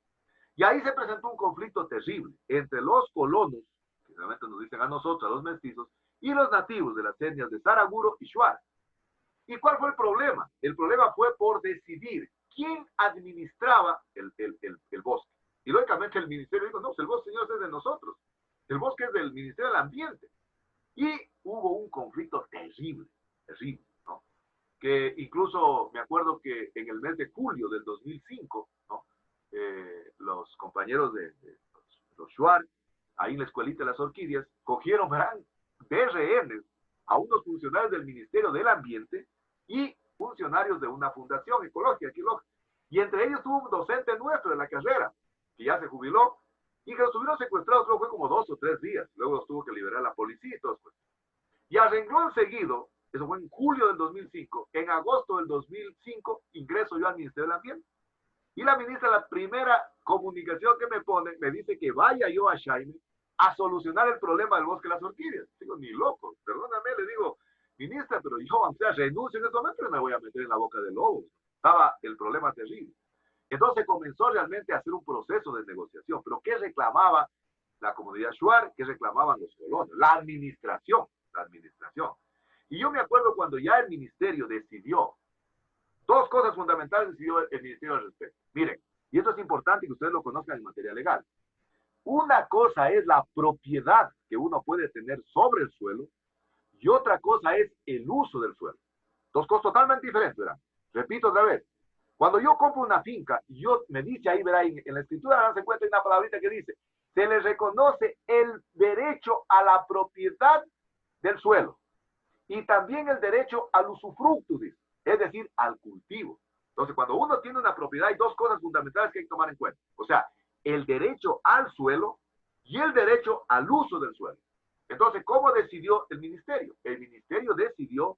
Y ahí se presentó un conflicto terrible entre los colonos, que realmente nos dicen a nosotros, a los mestizos, y los nativos de las etnias de Saraguro y Shuar. ¿Y cuál fue el problema? El problema fue por decidir quién administraba el bosque. Y lógicamente el ministerio dijo, no, el bosque, señores, es de nosotros. El bosque es del Ministerio del Ambiente. Y hubo un conflicto terrible, terrible, ¿no? Que incluso me acuerdo que en el mes de julio del 2005, ¿no? Los compañeros de los Shuar, ahí en la escuelita de las orquídeas, cogieron, verán, de rehenes a unos funcionarios del Ministerio del Ambiente y funcionarios de una fundación ecológica, y entre ellos tuvo un docente nuestro de la carrera, que ya se jubiló, y que los tuvieron secuestrados, creo que fue como 2 o 3 días, luego los tuvo que liberar la policía y todo eso. Y a renglón seguido, eso fue en julio del 2005, en agosto del 2005, ingreso yo al Ministerio del Ambiente. Y la ministra, la primera comunicación que me pone, me dice que vaya yo a Jaime a solucionar el problema del bosque de las orquídeas. Digo, ni loco, perdóname, le digo, ministra, pero yo, o sea, renuncio en este momento y me voy a meter en la boca del lobo. Estaba el problema terrible. Entonces comenzó realmente a hacer un proceso de negociación. Pero ¿qué reclamaba la comunidad Shuar? ¿Qué reclamaban los colonos? La administración. Y yo me acuerdo cuando ya el ministerio decidió, 2 cosas fundamentales decidió el ministerio al respecto. Miren, y esto es importante que ustedes lo conozcan en materia legal. Una cosa es la propiedad que uno puede tener sobre el suelo y otra cosa es el uso del suelo. 2 cosas totalmente diferentes, ¿verdad? Repito otra vez. Cuando yo compro una finca, me dice ahí, ¿verdad? En la escritura se encuentra una palabrita que dice, se le reconoce el derecho a la propiedad del suelo y también el derecho al usufructo, es decir, al cultivo. Entonces, cuando uno tiene una propiedad, hay 2 cosas fundamentales que hay que tomar en cuenta. O sea, el derecho al suelo y el derecho al uso del suelo. Entonces, ¿cómo decidió el ministerio? El ministerio decidió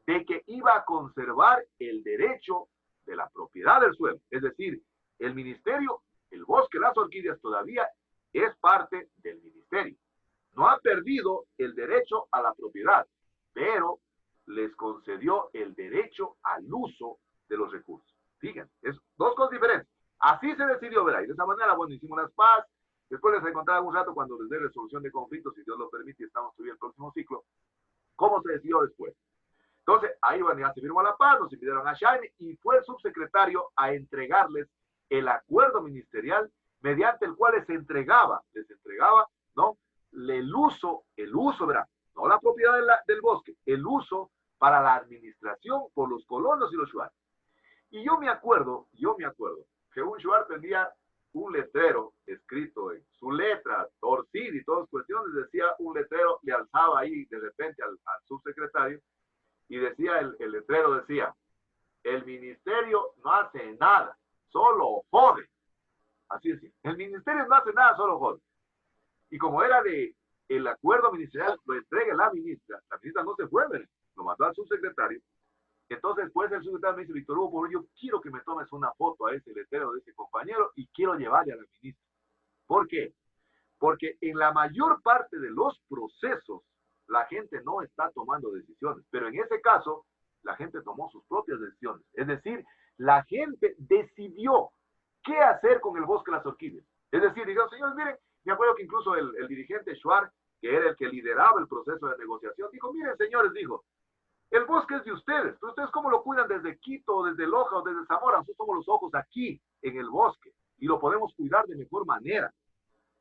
de que iba a conservar el derecho de la propiedad del suelo. Es decir, el ministerio, el bosque de las orquídeas todavía es parte del ministerio. No ha perdido el derecho a la propiedad, pero les concedió el derecho al uso de los recursos. Fíjense, es 2 cosas diferentes. Así se decidió, ¿verdad? Y de esa manera, bueno, hicimos las paz. Después les encontraré un rato cuando les dé resolución de conflictos, si Dios lo permite, y estamos todavía el próximo ciclo. ¿Cómo se decidió después? Entonces, ahí bueno, ya se firmó la paz, nos invitaron a Shine y fue el subsecretario a entregarles el acuerdo ministerial mediante el cual les entregaba, ¿no? El uso, ¿verdad? No la propiedad del bosque, el uso para la administración por los colonos y los shuar. Y yo me acuerdo que un shuar tenía un letrero escrito en su letra, torcida y todas cuestiones, decía un letrero, le alzaba ahí de repente al subsecretario y decía, el letrero decía, el ministerio no hace nada, solo jode. Así es, el ministerio no hace nada, solo jode. Y como era el acuerdo ministerial, lo entrega la ministra no se fue, lo mandó al subsecretario. Entonces después el subsecretario me dice, Víctor Hugo, yo quiero que me tomes una foto a ese letrero de ese compañero y quiero llevarle a la ministra. ¿Por qué? Porque en la mayor parte de los procesos la gente no está tomando decisiones, pero en ese caso la gente tomó sus propias decisiones. Es decir, la gente decidió qué hacer con el bosque de las orquídeas. Es decir, dijeron, señores, miren, me acuerdo que incluso el dirigente Shuar, que era el que lideraba el proceso de negociación, dijo, miren, señores, dijo, el bosque es de ustedes, pero ustedes cómo lo cuidan desde Quito, desde Loja o desde Zamora, nosotros somos los ojos aquí, en el bosque, y lo podemos cuidar de mejor manera.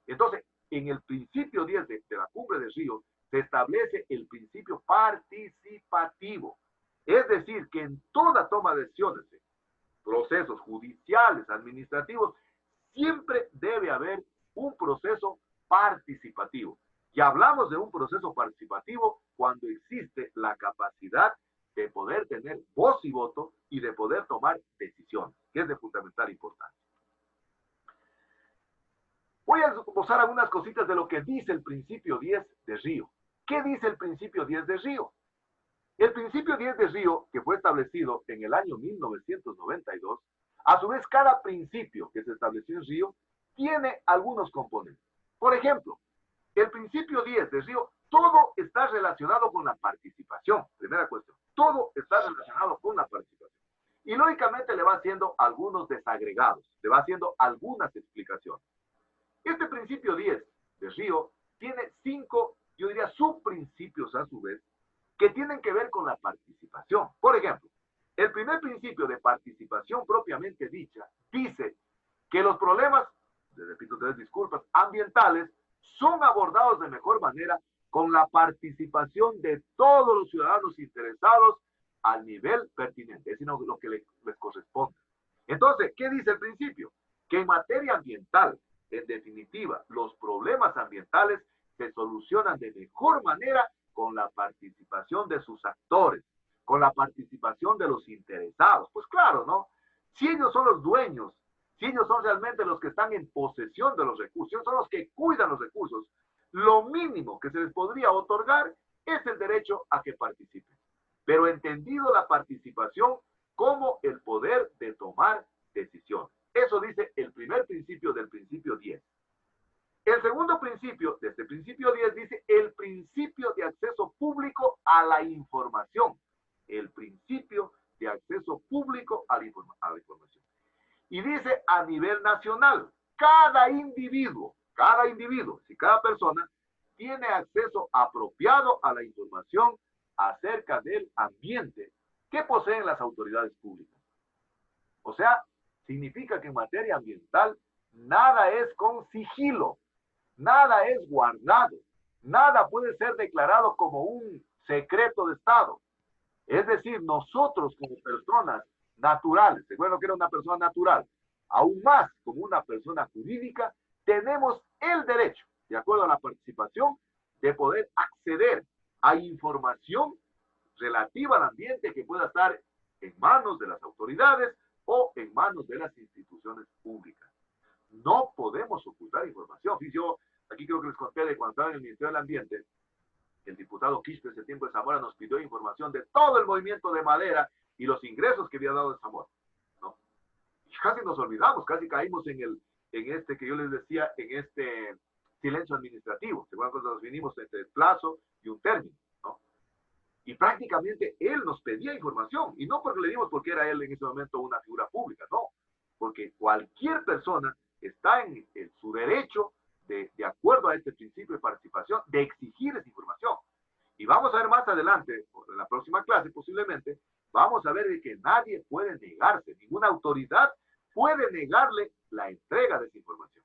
Entonces, en el principio 10 de la Cumbre de Río, se establece el principio participativo. Es decir, que en toda toma de decisiones, procesos judiciales, administrativos, siempre debe haber un proceso participativo. Y hablamos de un proceso participativo cuando existe la capacidad de poder tener voz y voto y de poder tomar decisiones, que es de fundamental importancia. Voy a esbozar algunas cositas de lo que dice el principio 10 de Río. ¿Qué dice el principio 10 de Río? El principio 10 de Río, que fue establecido en el año 1992, a su vez cada principio que se estableció en Río tiene algunos componentes. Por ejemplo, el principio 10 de Río, todo está relacionado con la participación. Primera cuestión, todo está relacionado con la participación. Y lógicamente le va haciendo algunos desagregados, le va haciendo algunas explicaciones. Este principio 10 de Río tiene 5, yo diría, subprincipios a su vez, que tienen que ver con la participación. Por ejemplo, el primer principio de participación propiamente dicha dice que los problemas, les repito 3 disculpas, ambientales son abordados de mejor manera con la participación de todos los ciudadanos interesados al nivel pertinente, es decir, lo que les corresponde. Entonces, ¿qué dice el principio? Que en materia ambiental, en definitiva, los problemas ambientales se solucionan de mejor manera con la participación de sus actores, con la participación de los interesados. Pues claro, ¿no? Si ellos son los dueños, si ellos son realmente los que están en posesión de los recursos, ellos son los que cuidan los recursos, lo mínimo que se les podría otorgar es el derecho a que participen. Pero entendido la participación como el poder de tomar decisiones. Eso dice el primer principio del principio 10. El segundo principio de este principio 10 dice el principio de acceso público a la información. El principio de acceso público a la información. Y dice a nivel nacional, cada individuo, si cada persona tiene acceso apropiado a la información acerca del ambiente que poseen las autoridades públicas. O sea, significa que en materia ambiental nada es con sigilo, nada es guardado, nada puede ser declarado como un secreto de Estado. Es decir, nosotros como personas naturales, recuerdo que era una persona natural, aún más como una persona jurídica, tenemos el derecho, de acuerdo a la participación, de poder acceder a información relativa al ambiente que pueda estar en manos de las autoridades o en manos de las instituciones públicas. No podemos ocultar información. Yo aquí creo que les conté de cuando estaba en el Ministerio del Ambiente, el diputado Quispe ese tiempo de Zamora nos pidió información de todo el movimiento de madera y los ingresos que había dado de Zamora, ¿no? Y casi nos olvidamos, casi caímos en este que yo les decía, en este silencio administrativo. ¿Se acuerdan cuando nos vinimos entre el plazo y un término, ¿no? Y prácticamente él nos pedía información, y no porque le dimos porque era él en ese momento una figura pública, no, porque cualquier persona está en su derecho de acuerdo a este principio de participación, de exigir esa información. Y vamos a ver más adelante, en la próxima clase posiblemente, vamos a ver de que nadie puede negarse, ninguna autoridad puede negarle la entrega de esa información.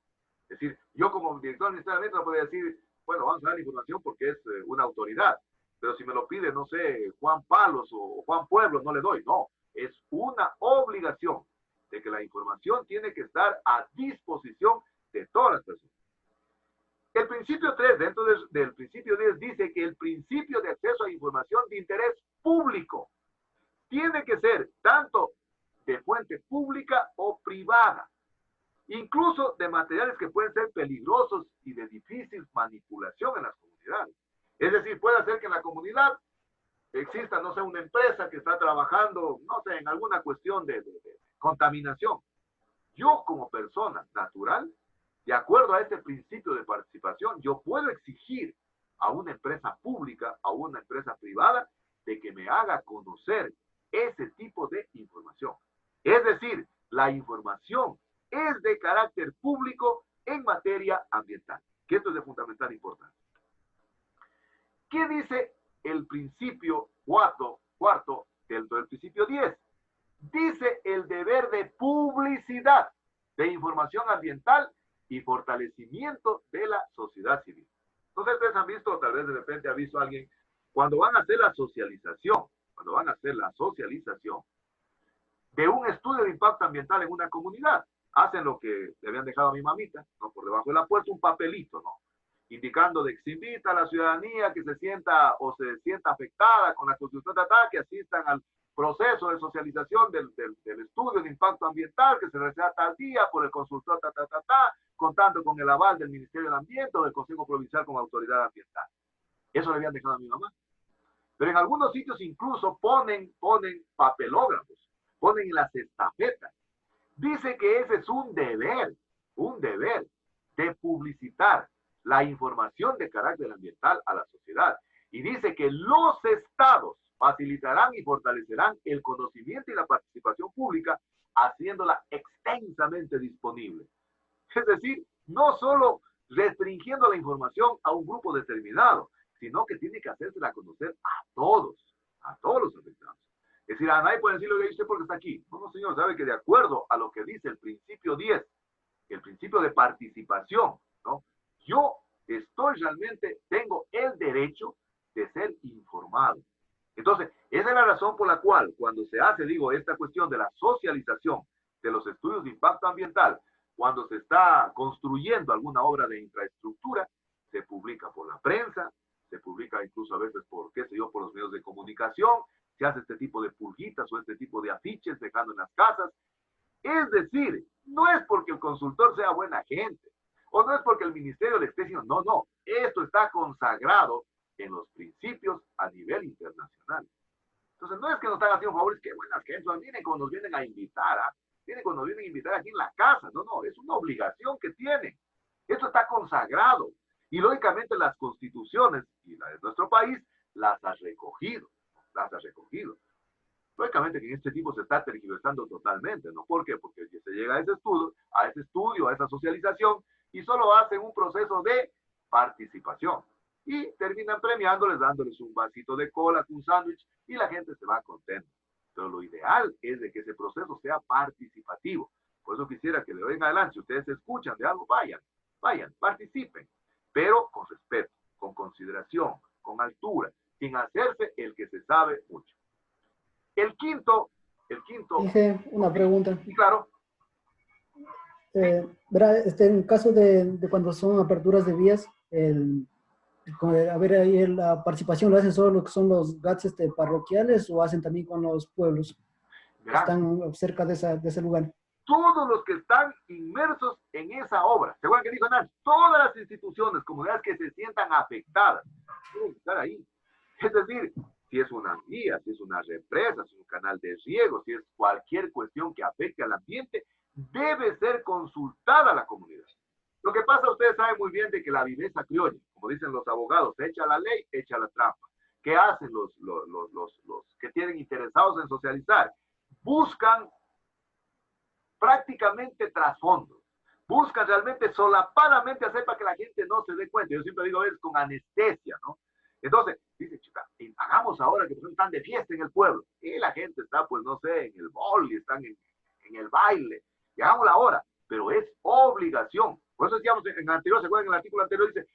Es decir, yo como director del Ministerio de Ambiente no puedo decir, bueno, vamos a dar la información porque es una autoridad, pero si me lo pide, no sé, Juan Palos o Juan Pueblo, no le doy. No, es una obligación de que la información tiene que estar a disposición de todas las personas. El principio 3, dentro del principio 10, dice que el principio de acceso a información de interés público tiene que ser tanto de fuente pública o privada, incluso de materiales que pueden ser peligrosos y de difícil manipulación en las comunidades. Es decir, puede ser que en la comunidad exista, no sé, una empresa que está trabajando, no sé, en alguna cuestión de contaminación. Yo como persona natural, de acuerdo a este principio de participación, yo puedo exigir a una empresa pública, a una empresa privada, de que me haga conocer ese tipo de información. Es decir, la información es de carácter público en materia ambiental, que esto es de fundamental importancia. ¿Qué dice el principio cuarto dentro del principio 10? Dice el deber de publicidad de información ambiental y fortalecimiento de la sociedad civil. Entonces ustedes han visto, tal vez de repente ha visto a alguien, cuando van a hacer la socialización, de un estudio de impacto ambiental en una comunidad, hacen lo que le habían dejado a mi mamita, ¿no? Por debajo de la puerta un papelito, ¿no? Indicando de que se invita a la ciudadanía que se sienta o se sienta afectada con la constitución que asistan al proceso de socialización del estudio de impacto ambiental que se realiza tal día por el consultor contando con el aval del Ministerio del Ambiente o del Consejo Provincial como autoridad ambiental. Eso le habían dejado a mi mamá. Pero en algunos sitios incluso ponen papelógrafos, ponen las estafetas. Dice que ese es un deber de publicitar la información de carácter ambiental a la sociedad. Y dice que los estados facilitarán y fortalecerán el conocimiento y la participación pública, haciéndola extensamente disponible. Es decir, no solo restringiendo la información a un grupo determinado, sino que tiene que hacérsela conocer a todos los afectados. Es decir, a nadie puede decirlo que usted porque está aquí. No, señor, sabe que de acuerdo a lo que dice el principio 10, el principio de participación, ¿no? Yo tengo el derecho de ser informado. Entonces, esa es la razón por la cual cuando se hace, esta cuestión de la socialización de los estudios de impacto ambiental, cuando se está construyendo alguna obra de infraestructura, se publica por la prensa, se publica incluso a veces por, por los medios de comunicación, se hace este tipo de pulguitas o este tipo de afiches dejando en las casas. Es decir, no es porque el consultor sea buena gente, o no es porque el ministerio le esté diciendo, no, esto está consagrado en los principios a nivel internacional. Entonces, no es que nos están haciendo favores, que buenas gentes, vienen cuando nos vienen a invitar, vienen cuando nos vienen a invitar aquí en la casa, no, es una obligación que tienen. Esto está consagrado. Y lógicamente las constituciones y la de nuestro país las ha recogido. Lógicamente que en este tipo se está tergiversando totalmente, ¿no? ¿Por qué? Porque se llega a ese estudio, a esa socialización, y solo hacen un proceso de participación. Y terminan premiándoles, dándoles un vasito de cola, un sándwich, y la gente se va contenta. Pero lo ideal es de que ese proceso sea participativo. Por eso quisiera que de hoy en adelante, si ustedes escuchan de algo, vayan, participen, pero con respeto, con consideración, con altura, sin hacerse el que se sabe mucho. El quinto. Dije una pregunta. Sí, claro. Verá, en caso de cuando son aperturas de vías, a ver, ahí la participación lo hacen solo lo que son los GATS parroquiales, o hacen también con los pueblos que están cerca de ese lugar. Todos los que están inmersos en esa obra, según que dijo Nancy, todas las instituciones, comunidades que se sientan afectadas, tienen que estar ahí. Es decir, si es una vía, si es una represa, si es un canal de riego, si es cualquier cuestión que afecte al ambiente, debe ser consultada la comunidad. Lo que pasa, ustedes saben muy bien de que la viveza criolla, como dicen los abogados, echa la ley, echa la trampa. ¿Qué hacen los que tienen interesados en socializar? Buscan prácticamente trasfondo. Buscan realmente solapadamente hacer para que la gente no se dé cuenta. Yo siempre digo, es con anestesia, ¿no? Entonces, dice, chica, hagamos ahora que están de fiesta en el pueblo. Y la gente está, pues, no sé, en el bol, y están en el baile. Y hagámosla ahora. Pero es obligación. Por eso decíamos en el anterior, ¿se acuerdan? En el artículo anterior dice,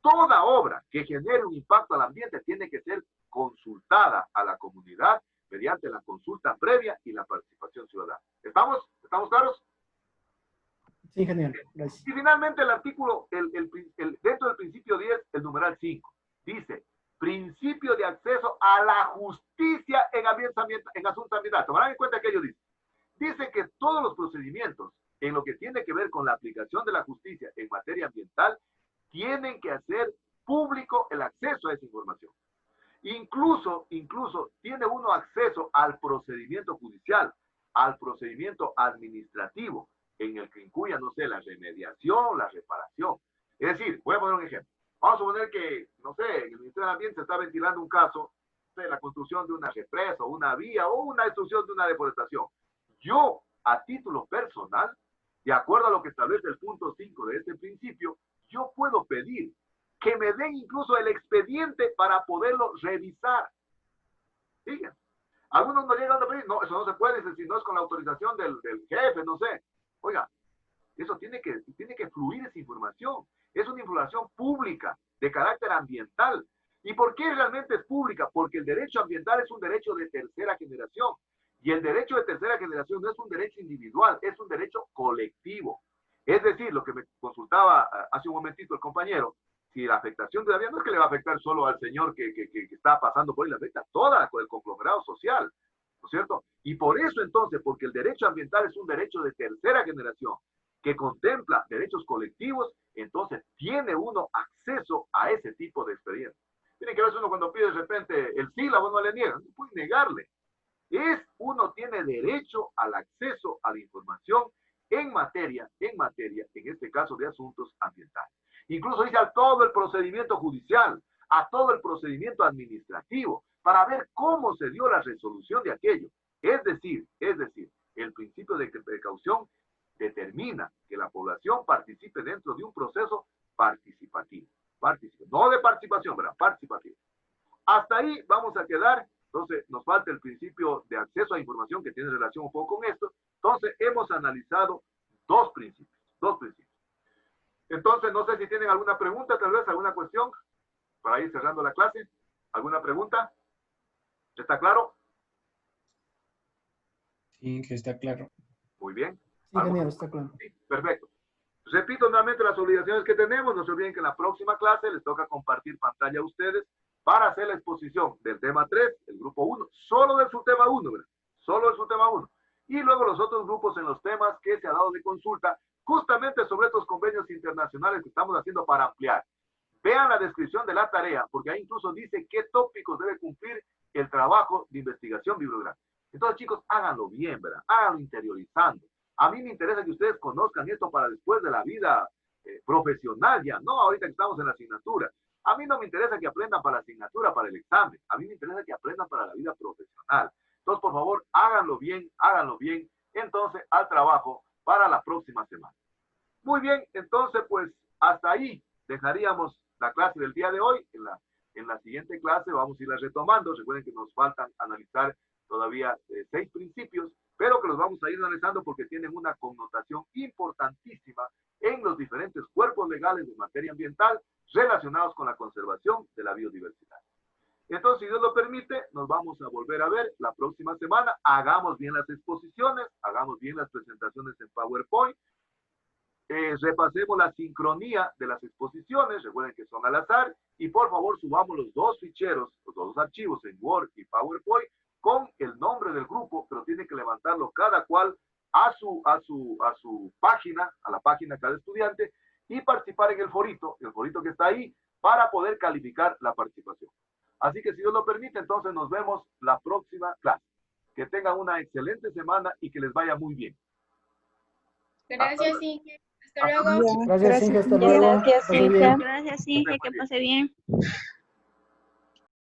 toda obra que genere un impacto al ambiente tiene que ser consultada a la comunidad mediante la consulta previa y la participación ciudadana. ¿Estamos claros? Sí, genial. Gracias. Y finalmente el artículo, dentro del principio 10, el numeral 5, dice, principio de acceso a la justicia en asuntos ambientales. Tomarán en cuenta que ellos dicen. Dice que todos los procedimientos en lo que tiene que ver con la aplicación de la justicia en materia ambiental tienen que hacer público el acceso a esa información. Incluso tiene uno acceso al procedimiento judicial, al procedimiento administrativo, en el que incluya, no sé, la remediación, la reparación. Es decir, voy a poner un ejemplo. Vamos a suponer que, no sé, en el Ministerio del Ambiente se está ventilando un caso de la construcción de una represa, o una vía, o una destrucción de una deforestación. Yo, a título personal, de acuerdo a lo que establece el punto 5 de este principio, yo puedo pedir que me den incluso el expediente para poderlo revisar. Fíjense. Algunos no llegan a pedir, no, eso no se puede, si no es con la autorización del jefe, no sé. Oiga, eso tiene que fluir esa información. Es una información pública, de carácter ambiental. ¿Y por qué realmente es pública? Porque el derecho ambiental es un derecho de tercera generación. Y el derecho de tercera generación no es un derecho individual, es un derecho colectivo. Es decir, lo que me consultaba hace un momentito el compañero, si la afectación de la vía no es que le va a afectar solo al señor que está pasando por ahí, le afecta a toda el conglomerado social, ¿no es cierto? Y por eso entonces, porque el derecho ambiental es un derecho de tercera generación, que contempla derechos colectivos, entonces tiene uno acceso a ese tipo de experiencia. Tiene que ver uno cuando pide de repente el sílabo, no le niegan, no puede negarle. Uno tiene derecho al acceso a la información en materia, en este caso de asuntos ambientales. Incluso dice a todo el procedimiento judicial, a todo el procedimiento administrativo, para ver cómo se dio la resolución de aquello. Es decir, el principio de precaución determina que la población participe dentro de un proceso participativo. No de participación, ¿verdad? Participativo. Hasta ahí vamos a quedar. Entonces, nos falta el principio de acceso a información que tiene relación un poco con esto. Entonces, hemos analizado dos principios. Entonces, no sé si tienen alguna pregunta, tal vez alguna cuestión, para ir cerrando la clase. ¿Alguna pregunta? ¿Está claro? Sí, que está claro. Muy bien. Sí, ingeniero, está claro. Sí, perfecto. Repito nuevamente las obligaciones que tenemos. No se olviden que en la próxima clase les toca compartir pantalla a ustedes para hacer la exposición del tema 3, el grupo 1, solo de su tema 1, ¿verdad? Solo de su tema 1. Y luego los otros grupos en los temas que se ha dado de consulta, justamente sobre estos convenios internacionales que estamos haciendo para ampliar. Vean la descripción de la tarea, porque ahí incluso dice qué tópicos debe cumplir el trabajo de investigación bibliográfica. Entonces, chicos, háganlo bien, ¿verdad? Háganlo interiorizando. A mí me interesa que ustedes conozcan esto para después de la vida profesional ya, no ahorita que estamos en la asignatura. A mí no me interesa que aprendan para la asignatura, para el examen. A mí me interesa que aprendan para la vida profesional. Entonces, por favor, háganlo bien, entonces, al trabajo para la próxima semana. Muy bien, entonces, pues, hasta ahí dejaríamos la clase del día de hoy. En la siguiente clase vamos a irla retomando. Recuerden que nos faltan analizar todavía 6 principios, pero que los vamos a ir analizando porque tienen una connotación importantísima en los diferentes cuerpos legales de materia ambiental relacionados con la conservación de la biodiversidad. Entonces, si Dios lo permite, nos vamos a volver a ver la próxima semana. Hagamos bien las exposiciones, hagamos bien las presentaciones en PowerPoint, repasemos la sincronía de las exposiciones, recuerden que son al azar, y por favor subamos los 2 ficheros, los 2 archivos en Word y PowerPoint con el nombre del grupo, pero tiene que levantarlo cada cual a su página, a la página de cada estudiante, y participar en el forito que está ahí, para poder calificar la participación. Así que si Dios lo permite, entonces nos vemos la próxima clase. Que tengan una excelente semana y que les vaya muy bien. Gracias, Inge. Hasta luego. Gracias, Inge. Hasta luego. Gracias, Pase Inge. bien. Gracias, Inge. Que pase bien.